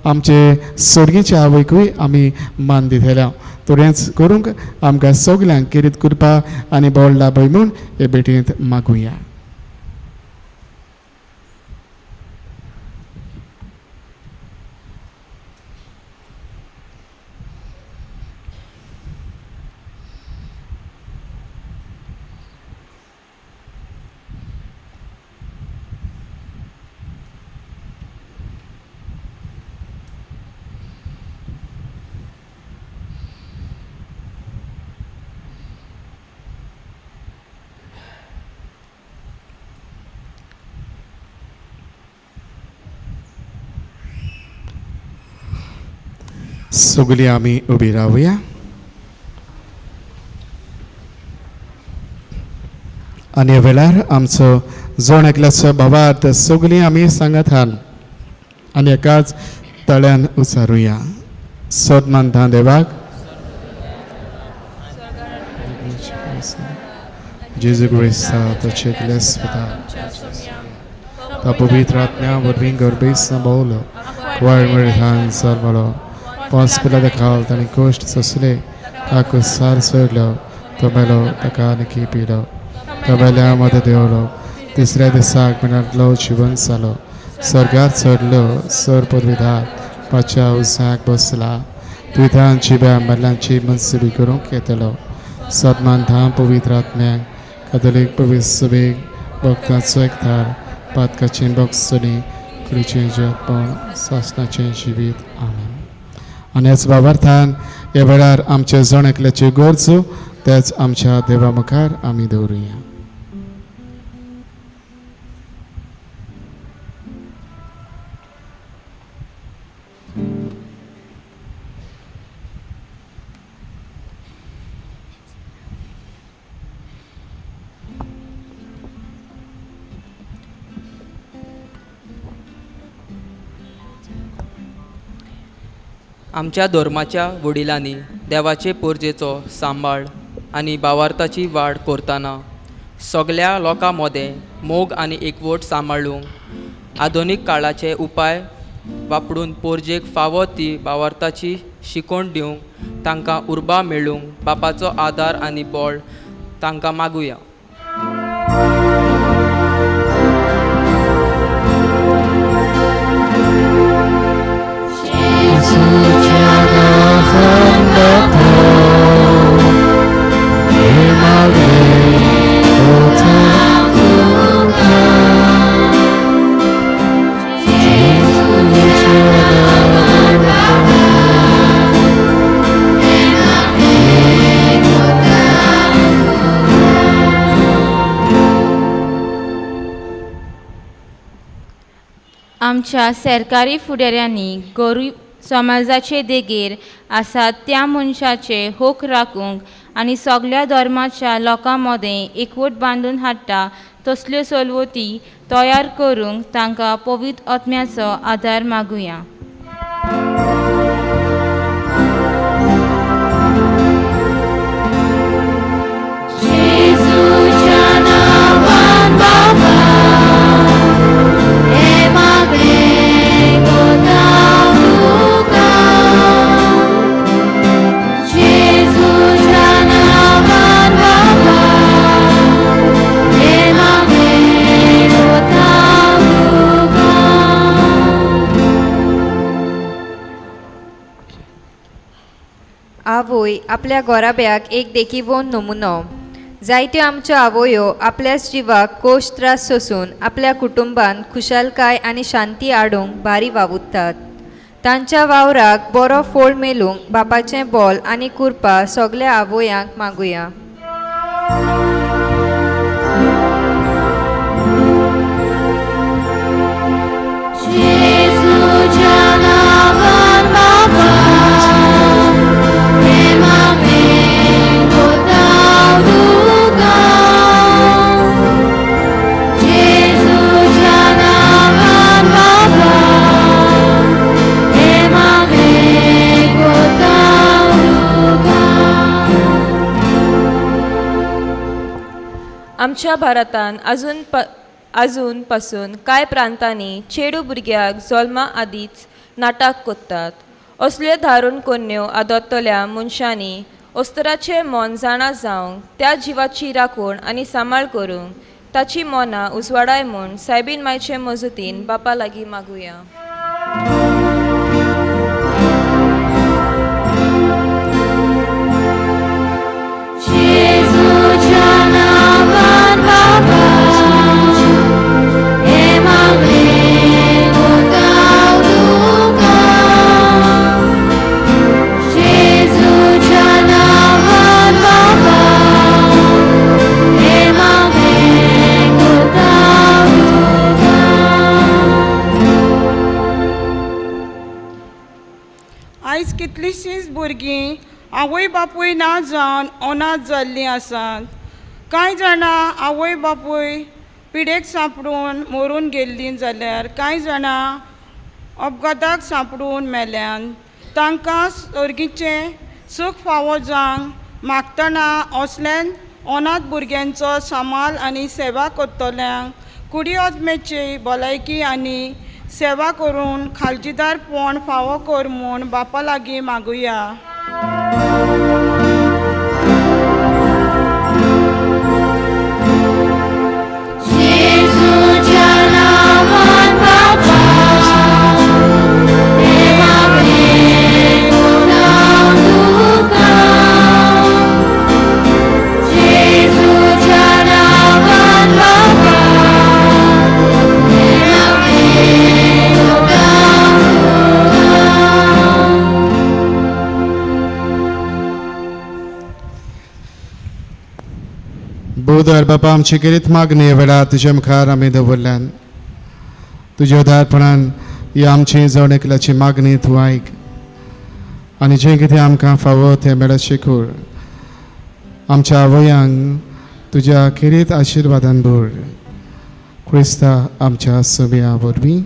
आमचे सोडगीच्या आवयकूय आमी मान दितल्या. तोरेंच करूंक आमकां सगल्यांक किरीत कृपा आनी बळ लाभय म्हूण हे भेटेंत मागुया. सगळीं आमी उबी रावया. आनी ह्या वेळार आमचो जोण एकल्याचो भावार्थ सगळीं आमी सांगात आनी एकाच तळ्यान उचारुया. सदमानता देवाक जेजू क्रिस्ता ताचे क्लेस्पता ता पवित्र आत्म्या वरवीं गर्भेत सांबाळलो वाळमळीन सरमलो पॉस्पिला देखाल ताणें कश्ट सोंसले ताका सार सोडलो तो मेलो ताका आनी पिलो तो मेल्या मदें देवलो तिसऱ्या दिसाक मेनांतलो जिवन जालो स्वर्गांत चडलो सर परविधार पांच्या उसाक बसला तुवें जिब्या मेल्यांची मनसुबी करूंक येतलो सदमान धाम पवित्र आत्म्याक कॅथोलीक पवित्र सभेक भक्तांचो एकठार पातकाचें भक्तनी कुडीचें जतपण सासणाचें जिवीत आमेन. आनी हेच भावार्थान ह्या वेळार आमचे जण एकल्याची गरजो तेच आमच्या देवा मुखार आमी दवरुया. आमच्या धर्माच्या वडिलांनी देवाचे पोरजेचो सांबाळ आनी भावार्थाची वाड करतना सगळ्या लोकां मदें मोग आनी एकवट सांबाळूंक आधुनीक काळाचे उपाय वापरून पोरजेक फावो ती भावार्थाची शिकवण दिवंक तांकां उर्बा मेळूंक बापाचो आदार आनी बळ तांकां मागुया. आमच्या सरकारी फुडाऱ्यांनी गरीब समाजाचे देगेर आसात त्या मनशाचे होक राखूंक आनी सगळ्या धर्माच्या लोकां मदें एकवट बांदून हाडटा तसल्यो चलवती तयार करूंक तांकां पवित्र आत्म्याचो आदार मागुया. आवय आपल्या गोराब्याक एक देखीबोन नमुनो. जायत्यो आमच्यो आवयो आपल्याच जिवाक कोश त्रास सोसून आपल्या कुटुंबान खुशालकाय आनी शांती हाडूंक बारी वावुरतात. तांच्या वावराक बरो फोळ मेलूंक बापाचें बोल आनी कुरपा सगल्या आवयांक मागुया. आमच्या भारतान अजून पासून कांय प्रांतांनी चेडू भुरग्याक जल्मा आदींच नाटक कोत्तात. असल्यो धारून कन्यो आदोत्तल्या मनशांनी अस्तराचें मन जाणा जावंक त्या जिवाची राखण आनी सांबाळ करूंक ताची मनां उजवाडाय म्हूण सायबीन मायचे मजतीन बापा लागीं मागुया. आयज कितलींशींच भुरगीं आवय बापूय ना जावन अनाथ जाल्लीं आसात. कांय जाणां आवय बापूय पिडेक सांपडून मरून गेल्लीं जाल्यार कांय जाणां अपघाताक सांपडून मेल्यान. तांकां सर्गीचें सूख फावो जावंक मागतना असल्यान अनाथ भुरग्यांचो सांबाळ आनी सेवा करतल्यांक कुडी आत्म्याची भलायकी आनी सेवा करून खालचीदारपण फावो कर म्हूण बापा लागीं मागुया. बोदर बापा आमची किरीत मागणी वेळा तुज्या मुखार आमी दवरल्यान. तुज्या उदारपणान ही आमची जवणेकल्याची मागणी तूं आयक आनी जें कितें आमकां फावो तें मेळत कर. आमच्या आवयांक तुज्या किरीत आशिर्वादान भर. क्रिस्ता आमच्या सगळ्या वरवीं.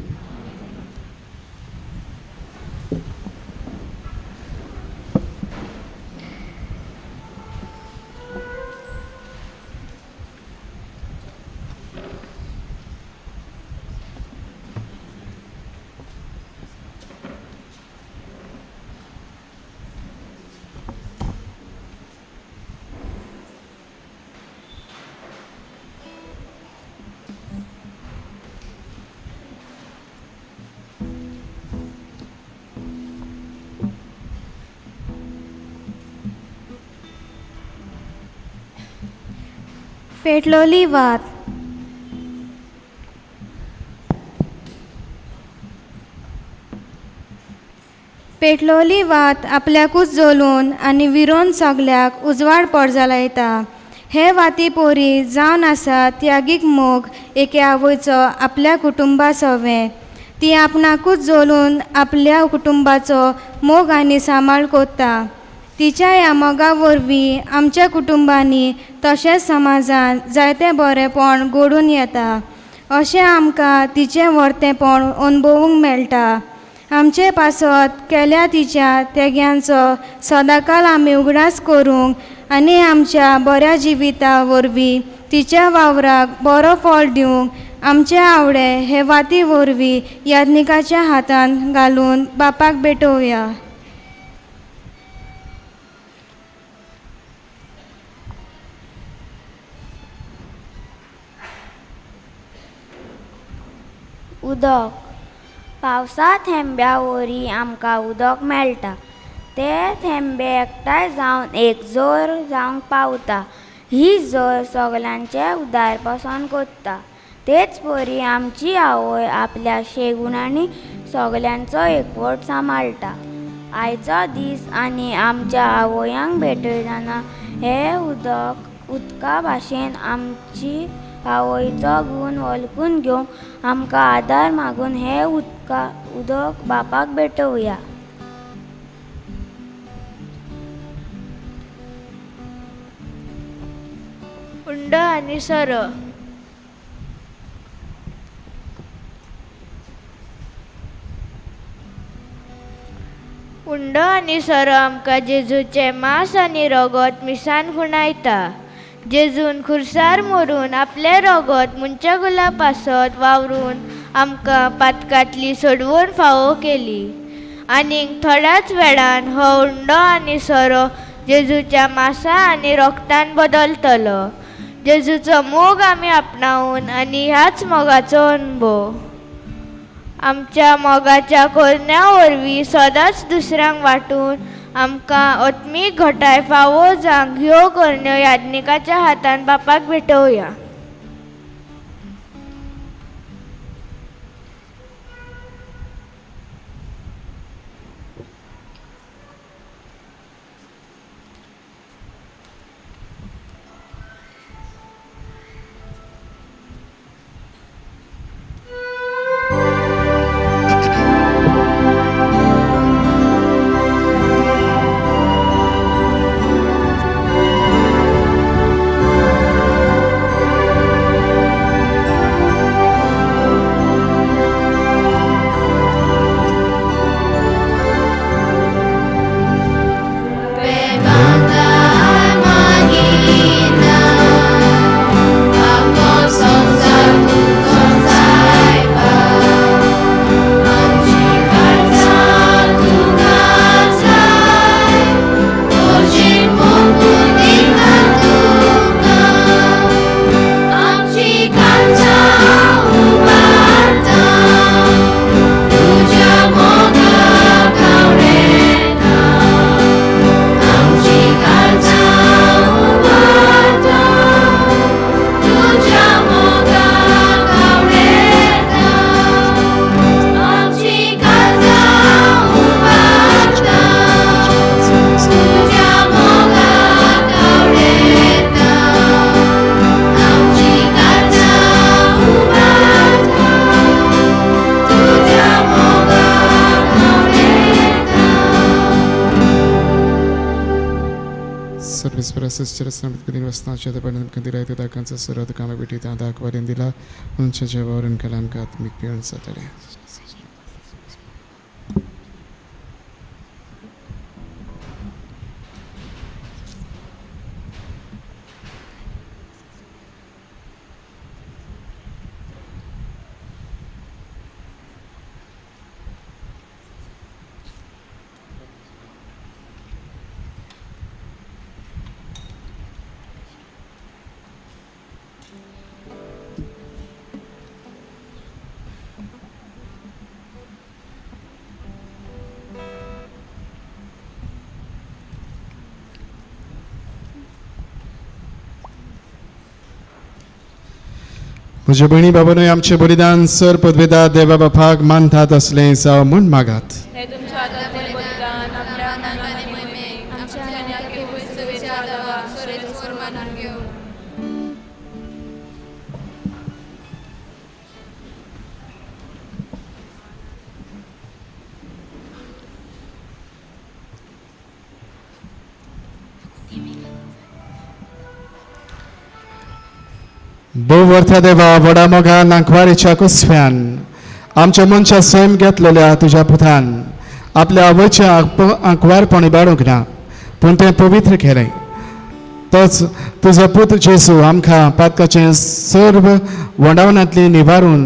पेटलोली वात. पेटलोली वात आपल्याकूच जळून आनी विरोन सगल्याक उजवाड पडजा लायता. हे वाती पोरी जावन आसा त्यागीक मोग एके आवयचो आपल्या कुटुंबा सवें. ती आपणाकूच जळून आपल्या कुटुंबाचो मोग आनी सांबाळ कोत्ता. तिच्या ह्या मोगा वरवीं आमच्या कुटुंबांनी तशेंच समाजान जायते बरेपण घडून येता अशें आमकां तिचें वर्तेपण अणभवूंक मेळटा. आमचे पासत केल्या तिच्या तेग्यांचो सदांकाल आमी उगडास करूंक आनी आमच्या बऱ्या जिविता वरवीं तिच्या वावराक बरो फळ दिवंक आमचे आवडे हे वाती वरवीं याज्ञिकाच्या हातान घालून बापाक भेटोवया. उदक पावसा थेंब्या वरी आमकां उदक मेळटा. ते थेंबे एकठांय जावन एक जोर जावंक पावता. ही जोर सगल्यांचे उदारपसन कोत्ता. तेच परी आमची आवय आपल्या शेगुणांनी सगल्यांचो एकवट सांबाळटा. आयचो दीस आनी आमच्या आवयांक भेटयतना हे उदका भाशेन आमची आवयचो गूण वळखून घेवंक आमकां आदार मागून हे उदक बापाक भेटोवया. उंड आनी सोरो उंड आनी सोरो आमकां जेजूचे मांस आनी रगत मिसान खुणायता. जेजून खुर्सार मरून आपले रगत मुंच्या गुला पासत वावरून आमकां पातकांतली सोडवून फावो केली. आनीक थोड्याच वेळान हो उंडो आनी सोरो जेजूच्या मांसा आनी रोगतान बदलतलो. जेजूचो मोग आमी आपणावून आनी ह्याच मोगाचो अणभव आमच्या मोगाच्या कोरण्या वरवीं सदांच दुसऱ्यांक वांटून आमकां आत्मीक घटाय फावो जावंक ह्यो कोरण्यो याज्ञिकाच्या हातान बापाक भेटोवया. वचनाच्या परिणाम कंदिराय ते दाकांचा सरत कामा बेटी त्या दाखवारीन दिला उंच्या जेवावरून कलाम का आत्मिक पिण जातले. म्हज्या भयणी बाबांनी आमचे बलिदान सर पदवेदार देवा बापाक मानतात असले जावं म्हूण मागात. हे तुमच्या हातांतलें बलिदान आपल्या आनंदाने मोहिमेक आमच्या आनी केवळ सेवेच्या आदावा सोरेचोर मानून घेवं. भोवर्थ देवा वडा मोगा नांकवारीच्या कुसव्यान आमच्या मनशा सैम घेतलेल्या तुझ्या पुतान आपल्या आवयचे आंकवारपण इबाडूंक ना पूण तें पवित्र केलें. तोच तुजो पूत जेजू आमकां पातकाचें सर्व वंडावनांतली निवारून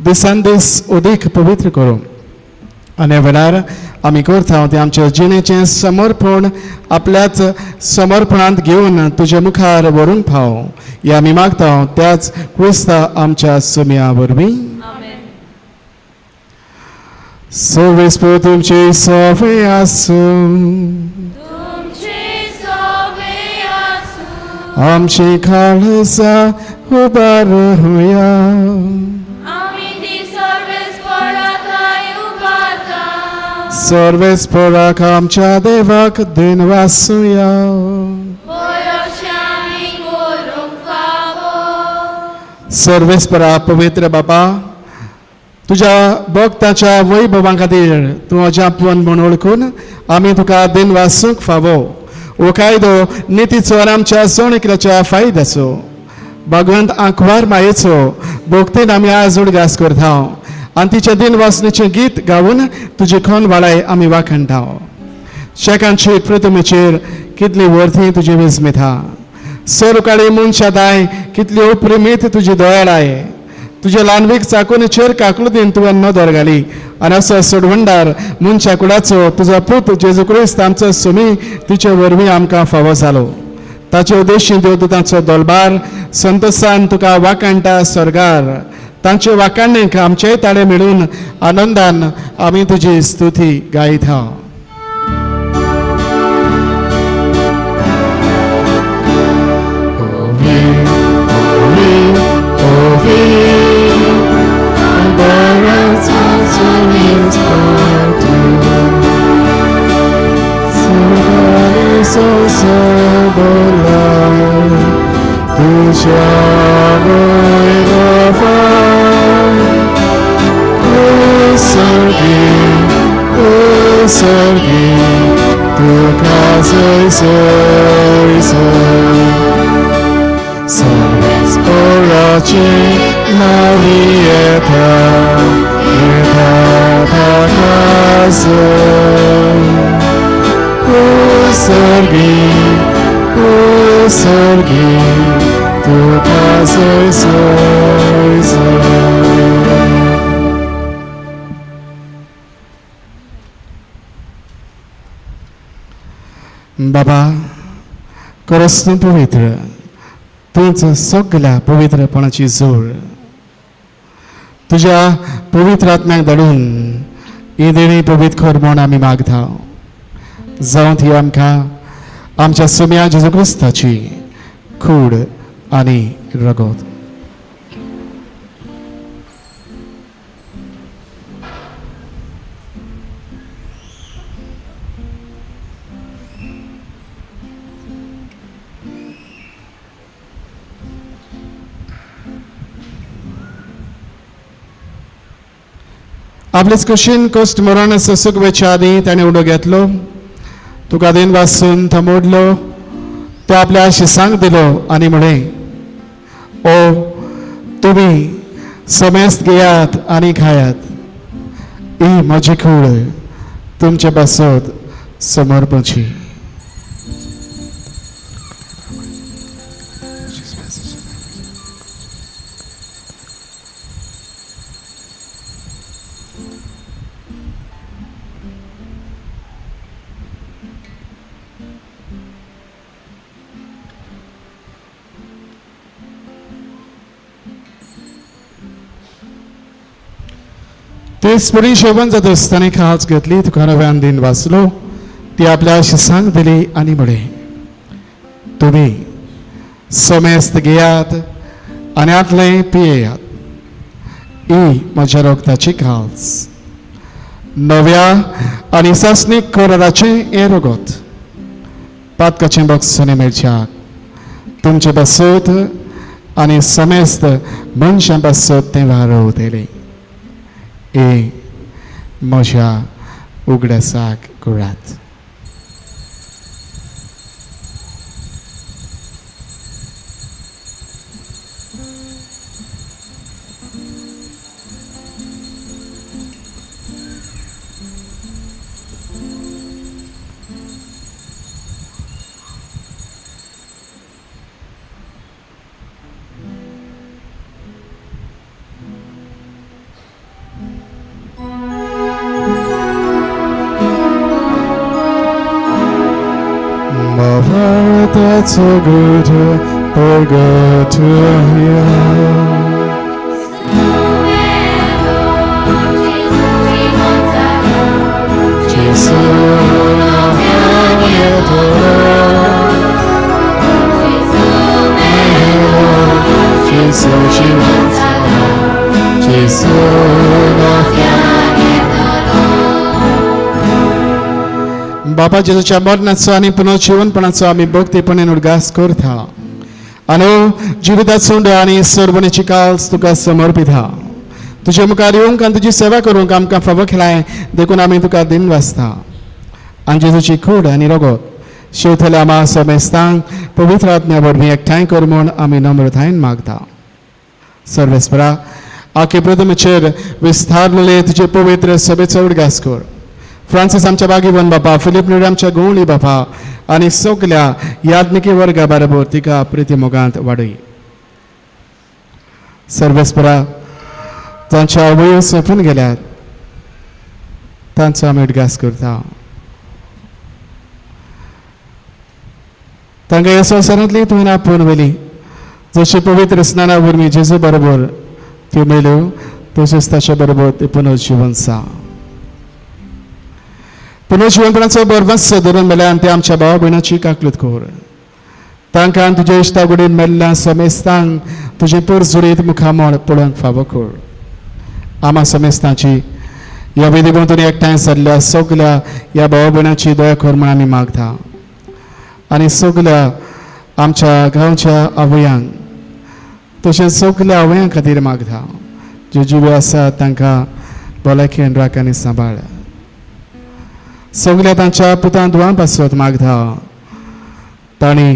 दिसान दीस अदीक पवित्र करूं. आनी वेळार आमी करता तें आमच्या जिणेचें समर्पण आपल्याच समर्पणांत घेवन तुजे मुखार व्हरूंक फाव हें आमी मागता त्याच क्रिस्ता आमच्या सुमया वरवीं. सोवेस्पो तुमची सोवे आसूं आमची काळजा उबारूया सर्वेस्पराक आमच्या देवाक दिन वासूया. सर्वेस्परा पवित्र बाबा तुज्या भक्ताच्या वैभवा खातीर तूं अजापवन म्हूण ओळखून आमी तुका दिन वासूंक फावो हो कायदो नितीचो आनी आमच्या सोणिकल्याच्या फायद्याचो भगवंत आंकवार मायेचो भक्तीन आमी आज उडगास करता आनी तिच्या दिन वासणेचें गीत गावून तुजी खोनवाळाय आमी वाखणटा. शेकांची प्रतिमेचेर कितली वर्थी तुजी विस्मिता सरकाळी मनशा दाय कितली उप्रिमीत तुजी दयाळाय तुजे ल्हानवीक चाकोनीचेर काकुळदीन तुवें नदर घाली आनी असो सोडवंडार मनशा कुळाचो तुजो पूत जेजू क्रिस्त आमचो सुमी तिचे वरवीं आमकां फावो जालो. ताचे उद्देशी देवदूतांचो दोलबार संतोसान तुका वाखाणटा स्वर्गार तांचे वाखाणणेक आमचेय ताळे मेळून आनंदान आमी तुजी स्तुती गायता. बाबा खरोच तूं पवित्र तूंच सगळ्या पवित्रपणाची जोड तुज्या पवित्र आत्म्याक धाडून ही देणी पवित्र कर म्हूण आमी मागता. जावं ती आमकां आमच्या सुम्या जेजू क्रिस्ताची खूड आनी रगत. आपलेच कुशीन कश्ट मरण ससूक वेच्या आदी ताणें उडो घेतलो तुका दिन वाचून तो मोडलो तो आपल्या शिसांक दिलो आनी म्हळें ओ तुमी समेस्त घेयात आनी खायात ही म्हजी कूड तुमचे बसत समर्पणची. ते स्परी शोभन जात आसतना खास घेतली तुका नव्यान दिन वाचलो ती आपल्या शिसांक दिली आनी म्हळें तुमी समेस्त घेयात आनी आतलें पियेयात ही म्हज्या रगताची खास नव्या आनी सासणीक कराराचें हें रगत पातकाचें बक्षुनी मेळच्याक तुमचे बसत आनी समेस्त मनशां बसत तें वारवतलें. ए म्हज्या उगडासाक कुळात. so good to hear. Gesù ci Gesù बापा जेजूच्या मरणाचो आनी पुनर्जीवनपणाचो आमी भक्तीपणान उडगास करता आनी जिवितात सोंड आनी सोडवणेची काल्स तुका समर्पिता तुजे मुखार येवंक आनी तुजी सेवा करूंक आमकां फावो केलाय देखून आमी तुका दिन वाचता आनी जेजूची कूड आनी रगत शेवतल्या आमा समेस्तांक पवित्र आत्म्या वरवीं एकठांय कर म्हूण आमी नम्रतायेन मागता सर्वेस्परा आखे प्रथमेचेर विस्तारलेले तुजे पवित्र सभेचो उडगास कर फ्रांसीस आमच्या बागीवन बापा फिलीप न्यूड आमच्या गोवळी बापा आनी सगल्या याज्ञिकी वर्गा बरोबर तिका प्रितीमोगांत वाडय सर्वेस्परा तांच्या अवयव सोंपून गेल्यात तांचो आमी उडगास करता तांकां ह्या संवसारांतली तुवें आपोवन व्हेली जशी पवित्र स्नाना वरवीं जेजू बरोबर त्यो मेल्यो तशेंच ताचे बरोबर ते पुनर्जीवन सा पुनर्जीवनपणाचो बरवंस धरून मेल्या आनी ते आमच्या भावा भयणाची काकलूत कर तांकां तुज्या इश्टा कडेन मेल्ल्या समेस्तांक तुजे परजुरीत मुखामळ पळोवंक फावो कर आमा समेस्तांची ह्या वेदी भोंवतणी एकठांय जाल्ल्या सगल्या ह्या भावा भयणाची दया कर म्हूण आमी मागता आनी सगल्या आमच्या गांवच्या आवयांक तशेंच सगल्या आवयां खातीर मागता ज्यो जिवे आसात तांकां भलायकेन राख आनी सांबाळ सगल्या तांच्या पुतां दुआं पासत मागता तांणी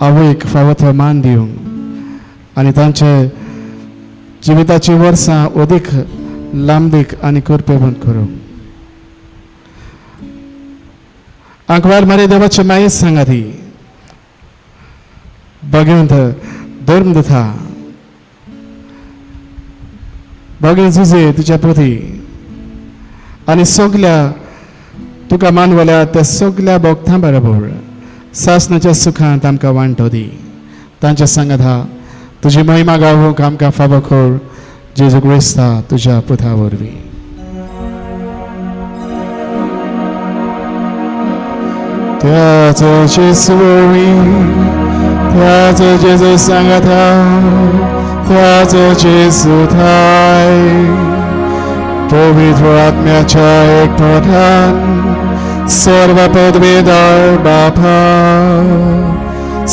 आवयक फावो तो मान दिवंक आनी तांचे जिविताची वर्सां अदीक लांबीक आनी करपेवंत करूंक आंकवार मारे देवाचे माये सांगाती भगवंत धर्म दिता भगवंत जुजे तुज्या प्रती आनी सगल्या तुका मानवल्या त्या सगल्या भक्तां बरोबर सासणाच्या सुखांत आमकां वांटो दी तांच्या सांगाता तुजी महिमा गावूंक आमकां फावो कर जेजू क्रिस्ता तुज्या पुता वरवीं त्याचो जेजू वरवीं त्याचो जेजू सांगाता त्याचो जेजू थाय पवित्र आत्म्याच्या एकपठान सर्व पदवीदार बापा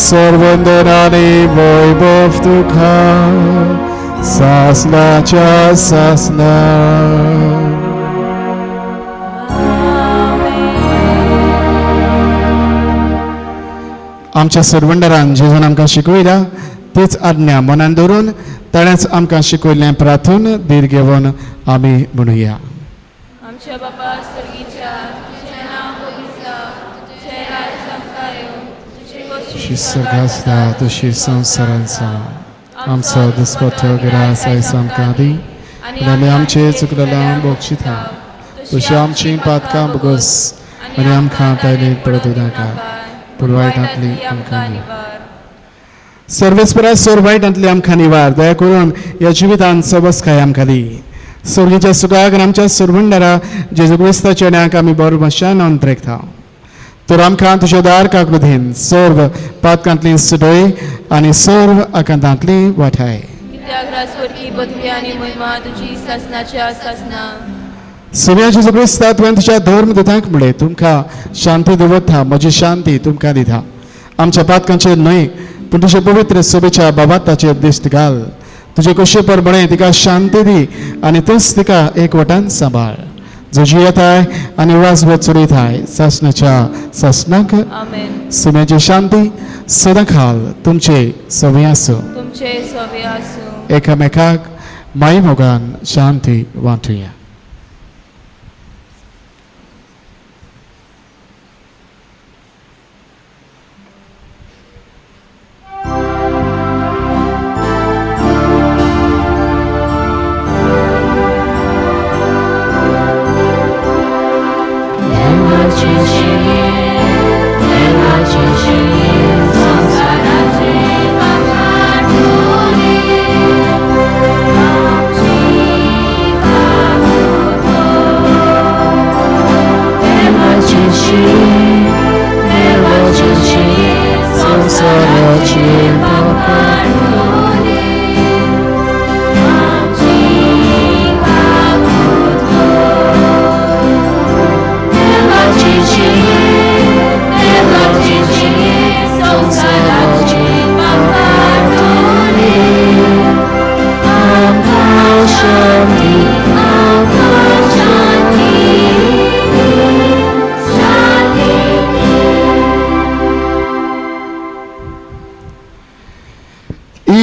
सर्वंदनाने वैभव तुका सासनाच्या सासना आमच्या सर्वंडरान जेजून आमकां शिकयल्या तीच आज्ञा मनान दवरून ताणेंच आमकां शिकयल्लें प्रार्थून धीर घेवन आमी म्हणुया आमच्या बापा सर्गीच्या तुझें नांव पवित्र जावं तुझें राज्य आमकां येवं तुझें तुझी सगळा आसता तशी संवसारांत जावं आमचो दिसपट्टो गिरास आयज आमकां दी आनी आमी आमचे चुकलेलां बक्षिता तशी आमची पातकां बगस आनी आमकां तायलेंत पडूं नाका पूण वायटांतली आमकां सर्वेस्परा सोर वायटांतली आमकां निवार दया करून ह्या जिवितांत सबस्काय आमकां दी सर्गीच्या सुखाक आनी आमच्या सुरवंडरा जेजू क्रिस्ताच्या न्याक आमी बरोबशान अंतरेकता तर आमकां तुज्या दार काकलुदीन सर्व पातकांतली सुटय आनी सर्व आकांतांतली वाठाय कित्याक राजवर्गी पदवी आनी महिमा तुजी सासनाच्या सासना सगळ्या जेजू क्रिस्ता तुवें तुज्या धर्म दितांक म्हणले तुमकां शांती दवरता म्हजी शांती तुमकां दिता आमच्या पातकांचेर न्हय पूण तुजे पवित्र सभेच्या बाबाताचेर दिश्ट घाल तुजे कशे परमणे तिका शांती दी आनी तूंच तिका एकवटान सांबाळ जो जियेताय आनी वाजवत चलयताय सासणाच्या सासणाक सुम्याची शांती सदां खाल तुमचे सवय आसूं तुमचे सवय आसूं एकामेकाक माई मोगान शांती वांटुया Devaci și Devaci și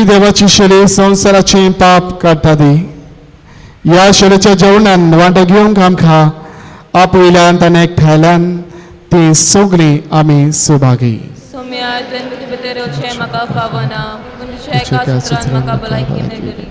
देवाची शेळी संवसाराचें पाप काडटा दी. ह्या शेळेच्या जेवणान वांटो घेवंक आमकां आपोयल्यान ताणें एकठांयल्यान ती सगळीं आमी सुभागी. सोम्या जन्मती भितर येवचें म्हाका फावना, पूण तुज्या एका सुत्रान म्हाका भलायकी मेळटली.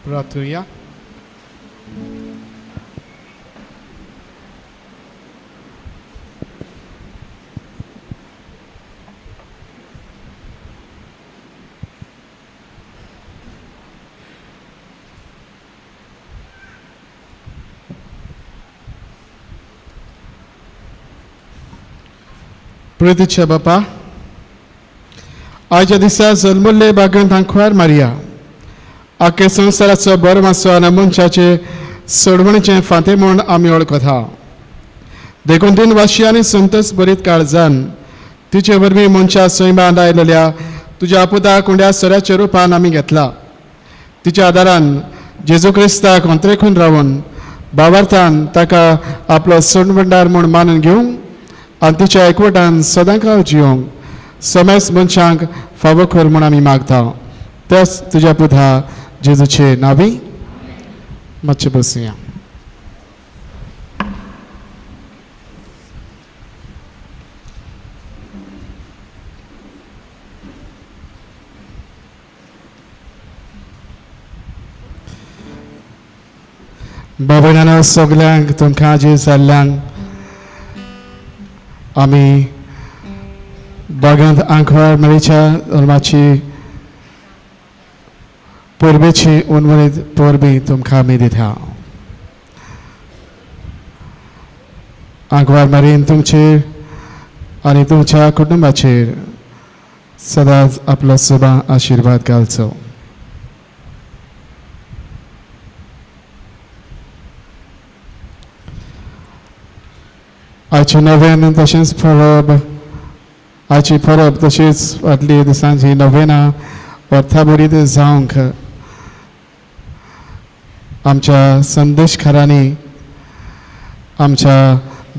Praturia. प्रितीच्या बापा, आयच्या दिसा जल्मल्ले बागंत आंखवार मारिया आख्या संवसाराचो बरो मातसो आनी मनशाचे सोडवणीचें फांतें म्हूण आमी वळखता. देखून दिन वाशी आनी संतोश बरीत काळजान तिचे वरवीं मनशा सैमान आयलेल्या तुज्या आपुता कुंड्या सोऱ्याच्या रुपान आमी घेतला. तिच्या आदारान जेजू क्रिस्ताक अंतरेखून रावून भावार्थान ताका आपलो सोडवणदार म्हूण मानून घेवंक आनी तिच्या एकवटान सदांकाळ जियोंक समेस मनशांक फावो कर म्हूण आमी मागता. तेच तुज्या पुता जेजूचे नावी. मातशें बसुया. बाबड्यानो सगल्यांक तुमकां जी जाल्ल्यांक आमी बागंत आंखवार मेळीच्या जल्माची परबेची उनवणीत परबी तुमकां आमी दिता. आंखवार मारीन तुमचेर आनी तुमच्या कुटुंबाचेर सदांच आपलो सुबा आशिर्वाद घालचो. आयची नव्यान तशेंच परब आयची परब तशीच फाटली दिसांची नव्याना अर्थाबरीत जावंक आमच्या संदेशकारांनी आमच्या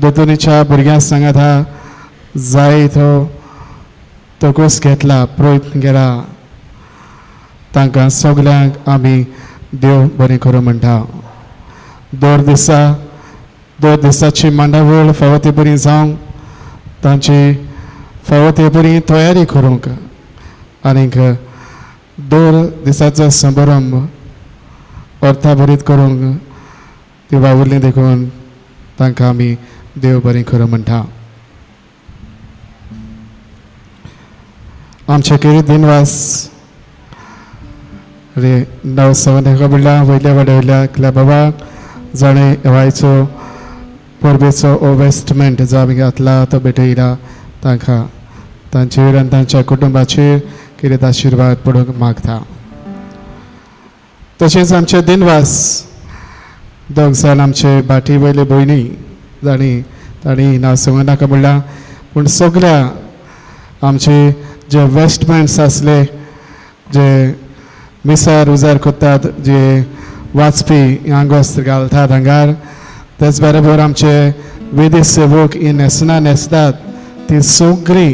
दोतोनीच्या भुरग्यां सांगाता जाय तो तोकूस घेतला प्रयत्न केला. तांकां सगल्यांक आमी देव बरें करूं म्हणटा. दर दिसाची मांडावळ फावो ती बरी जावंक तांची फावो ती बरी तयारी करूंक आनीक दर दिसाचो समारंभ अर्थाभरीत करूंक ती वावुरली देखून तांकां आमी देव बरें करूं म्हणटा. आमचे कितें दिनवास रे नव सवनेका म्हणल्या वयल्या वाडयल्या बाबाक जाणें हेवायचो परबेचो ओवेस्टमेंट जो आमी घातला तो भेटयला तांकां तांचेर आनी तांच्या कुटुंबाचेर कितें आशिर्वाद पडूंक मागता. तशेंच आमचे दिनवास दोग जाण आमचे बाटी वयले भयणी तांणी नांव सांगूं नाका म्हणलां पूण सगळ्या आमचे जे वेस्टमेंट्स आसले जे मिसार उजार कोत्तात जे वाचपी आंगोस्त घालतात हांगार तेच बरोबर आमचे वेदी सेवक ही नेसना न्हेसतात ती सगळी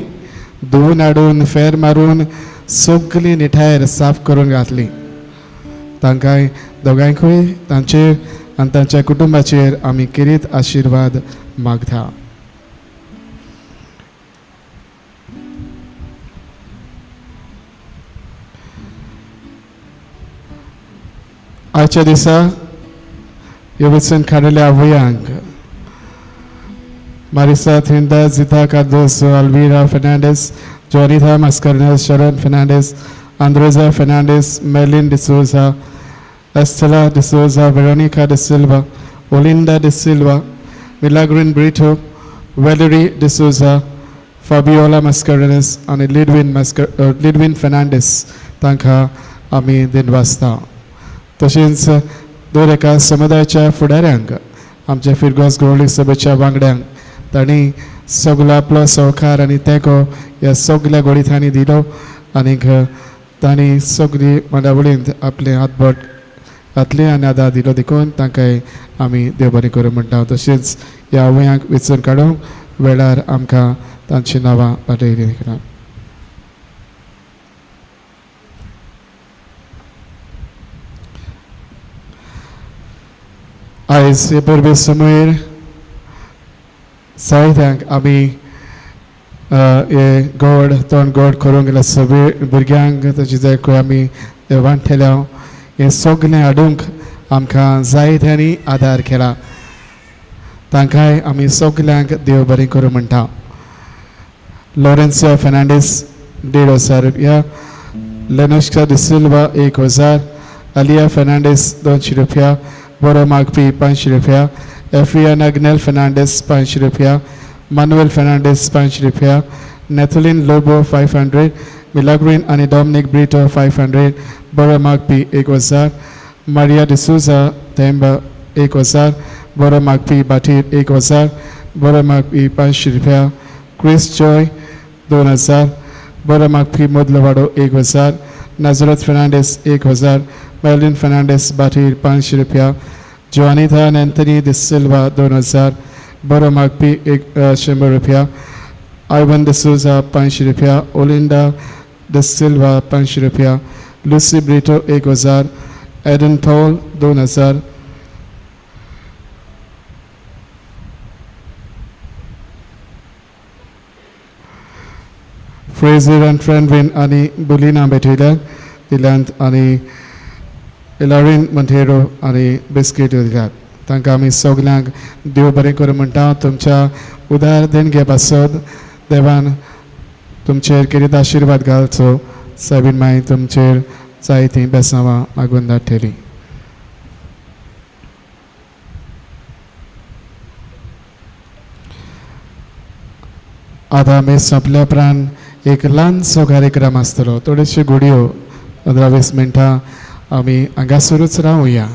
धुवून हाडून फेर मारून सगळी निठायर साफ करून घातली तांकांय दोगांयकूय तांचेर आनी तांच्या कुटुंबाचेर आमी किरीत आशिर्वाद मागता. आजच्या दिसा ह्या वेचून काडिल्ल्या वयांक Marisa Trinda, Zita Cardoso, Alvira Fernandez, Juanita Mascarenhas, Sharon Fernandez, Andresa Fernandez, Merlin de Souza, Estela de Souza, Veronica de Silva, Olinda de Silva, Milagres Brito, Valerie de Souza, Fabiola Mascarenhas आणि लिडविन फेर्नांडीस तांकां आमी दिनवासता. तशेंच दर एका समुदायाच्या फुडाऱ्यांक आमच्या फिरगोस गवळी सभेच्या वांगड्यांक तांणी सगळो आपलो सहकार आनी तेंको ह्या सगळ्या गोडीथांनी दिलो आनीक तांणी सगळी मंडावळींत आपले हातबोट घातले आनी आदार दिलो देखून तांकांय आमी देव बरें करूं म्हणटा. तशेंच ह्या आवयांक वेंचून काडूंक वेळार आमकां तांची नांवां पाठयलीं. आयज हे परबे समोर जायत्यांक आमी हे गोड तोंड गोड करूंक गेल्या सगळे भुरग्यांक तशें जाय आमी वांठेल्या हे सगळें हाडूंक आमकां जायत्यांनी आदार केला तांकांय आमी सगल्यांक देव बरें करूं म्हणटा. लॉरेन्सो फेर्नांडीस 1,500 रुपया, लेनोस्का de Silva 1,000, Alia Fernandes 200 रुपया, Boro Magpi 500 रुपया, Efia Nagnel Fernandes 500 रुपया, Manuel Fernandes 500 रुपया, Nathalie Lobo 500, Milagres आणि Dominic Brito 500, Boro Magpi 1,000, Maria de Souza Temba 1,000, Boro Magpi Batir 1,000, Boro Magpi 500 रुपया, Chris Joy 2,000, Boro Magpi Modlovado 1,000, Nazareth Fernandes 1,000, Merlin Fernandes Batir 500 रुपया, Juanita Anthony de Silva 2,000, Boro Magpi 100 रुपया, Ivan de Souza 500 रुपया, Olinda de Silva 500 रुपया, Lucy Brito 1,000, Eden Paul 2,000, Fraser and Friendwin आणि बुलिना दिल्यात आणि इलारीन Montero आणि biscuit दिल्यात तांकां आमी सगल्यांक देव बरें करूं म्हणटा. तुमच्या उदार देणगे पासत देवान तुमचेर कितें आशिर्वाद घालचो. सायबीन माय तुमचेर जायतीं बेसांवां मागून धाडटली. आतां आमी सोंपल्या उपरांत एक ल्हानसो कार्यक्रम आसतलो. थोड्योश्यो घडयो 15-20 मिनटां आमी हांगासरूच रावया.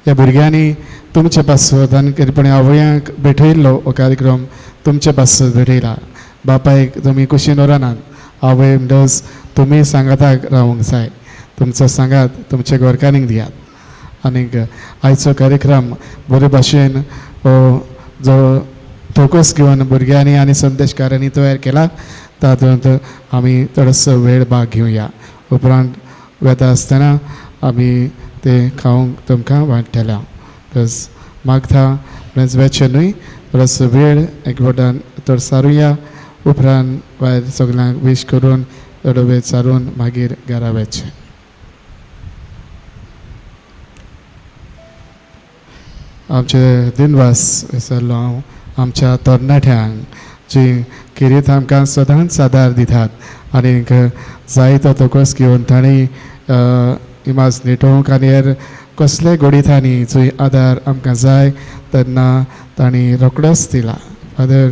ह्या भुरग्यांनी तुमचे पासत आनी कितेंपणी आवयांक भेटयल्लो हो कार्यक्रम तुमचे पासत भेटयला. बापायक तुमी कुशीन रानात, आवय म्हणटच तुमी सांगाताक रावूंक जाय. तुमचो सांगात तुमच्या गोरकानीक दियात. आनीक आयचो कार्यक्रम बरे भाशेन जो फोकस घेवन भुरग्यांनी आनी संदेशकारांनी तयार केला तातूंत आमी थोडोसो वेळ भाग घेवया. उपरांत वेता आसतना आमी ते खावंक तुमकां वांटल्या. प्लस मागता प्लस वेचे न्हय थोडोसो वेळ एकवटान तर सारुया. उपरांत भायर सगल्यांक विश करून थोडो वेळ सारून मागीर घरा वचचें. आमचे दिनवास विसरलो हांव आमच्या तरणाट्यांक जी किरीत आमकां सदांच आदार दितात आनीक जायतो तोकस घेवन तांणी इमाज न्हिटोवंक आनी हेर कसले घडीतांनी जंय आदार आमकां जाय तेन्ना तांणी रोखडोच दिला. फादर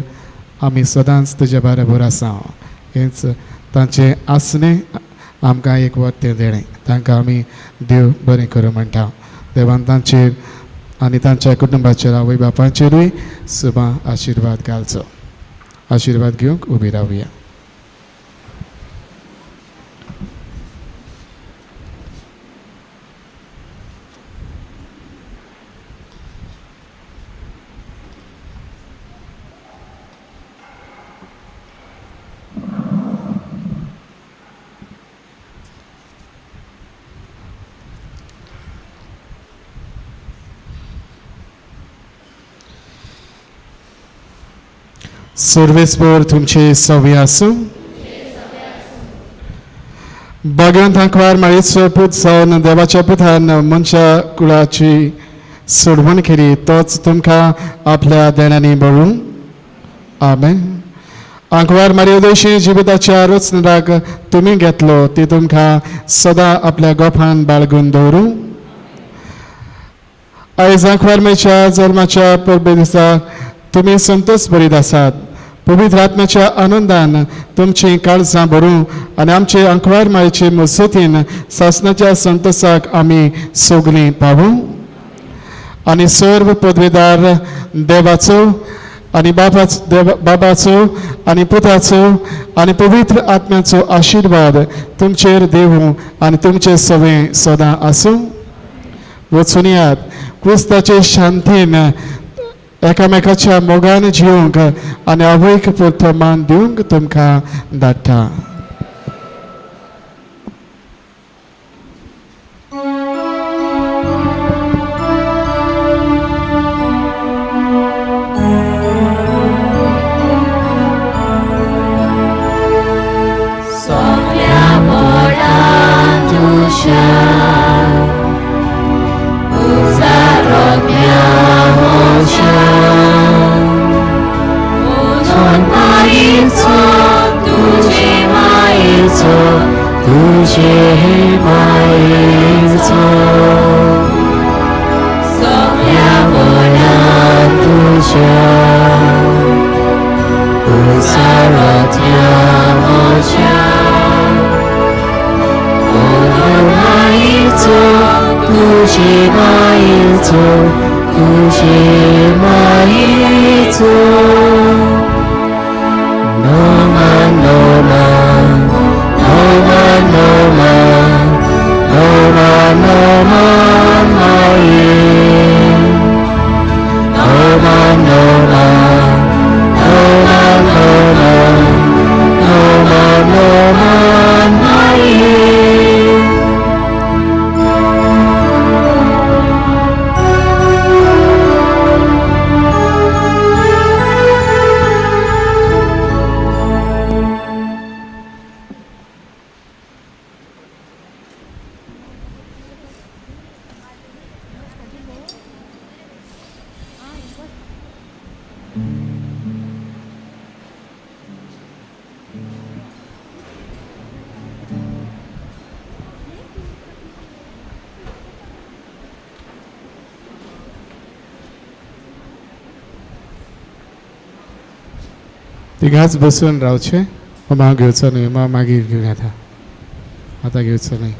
आमी सदांच तुजे बरोबर आसा. हेंच तांचें आसणें आमकां एक वरतें देणें. तांकां आमी देव बरें करूं म्हणटा. देवान तांचेर आनी तांच्या कुटुंबाचेर आवय बापायचेरूय सुभां आशिर्वाद घालचो. आशिर्वाद घेवंक उबी रावया. सर्वेस्पर तुमची सवय आसूं. भगवंत आंकवार माळेचो पूत जावन देवाच्या पुतान मनशा कुळाची सोडवण केली, तोच तुमकां आपल्या देणांनी बळूं. आमेन. आंकवार मारयोदेशी जिविताच्या रचनाक तुमी घेतलो, ती तुमकां सदां आपल्या गोपान बाळगून दवरूं. आयज आंकवार मेच्या जल्माच्या परबे दिसा तुमी संतोश भरीत आसात. पवित्र आत्म्याच्या आनंदान तुमची काळजां भरूं आनी आमचे आंकवार मायेचे मजतीन सासणाच्या संतोशाक आमी सगळीं पावूं. आनी सर्व पदवेदार देवाचो आनी बाबाचो आनी पुताचो आनी पवित्र आत्म्याचो आशिर्वाद तुमचेर देवूं आनी तुमचे सवे सदां आसूं. वचून यात. क्रिस्ताचे शांतीन एकामेकाच्या मोगान जिवंक आनी आवयक परतो मान दिवंक तुमकां धाडटा. तिघाच बसून रावचे. मागीर घेवचो न्हय, मागीर घेवन येता, आतां घेवचो न्हय.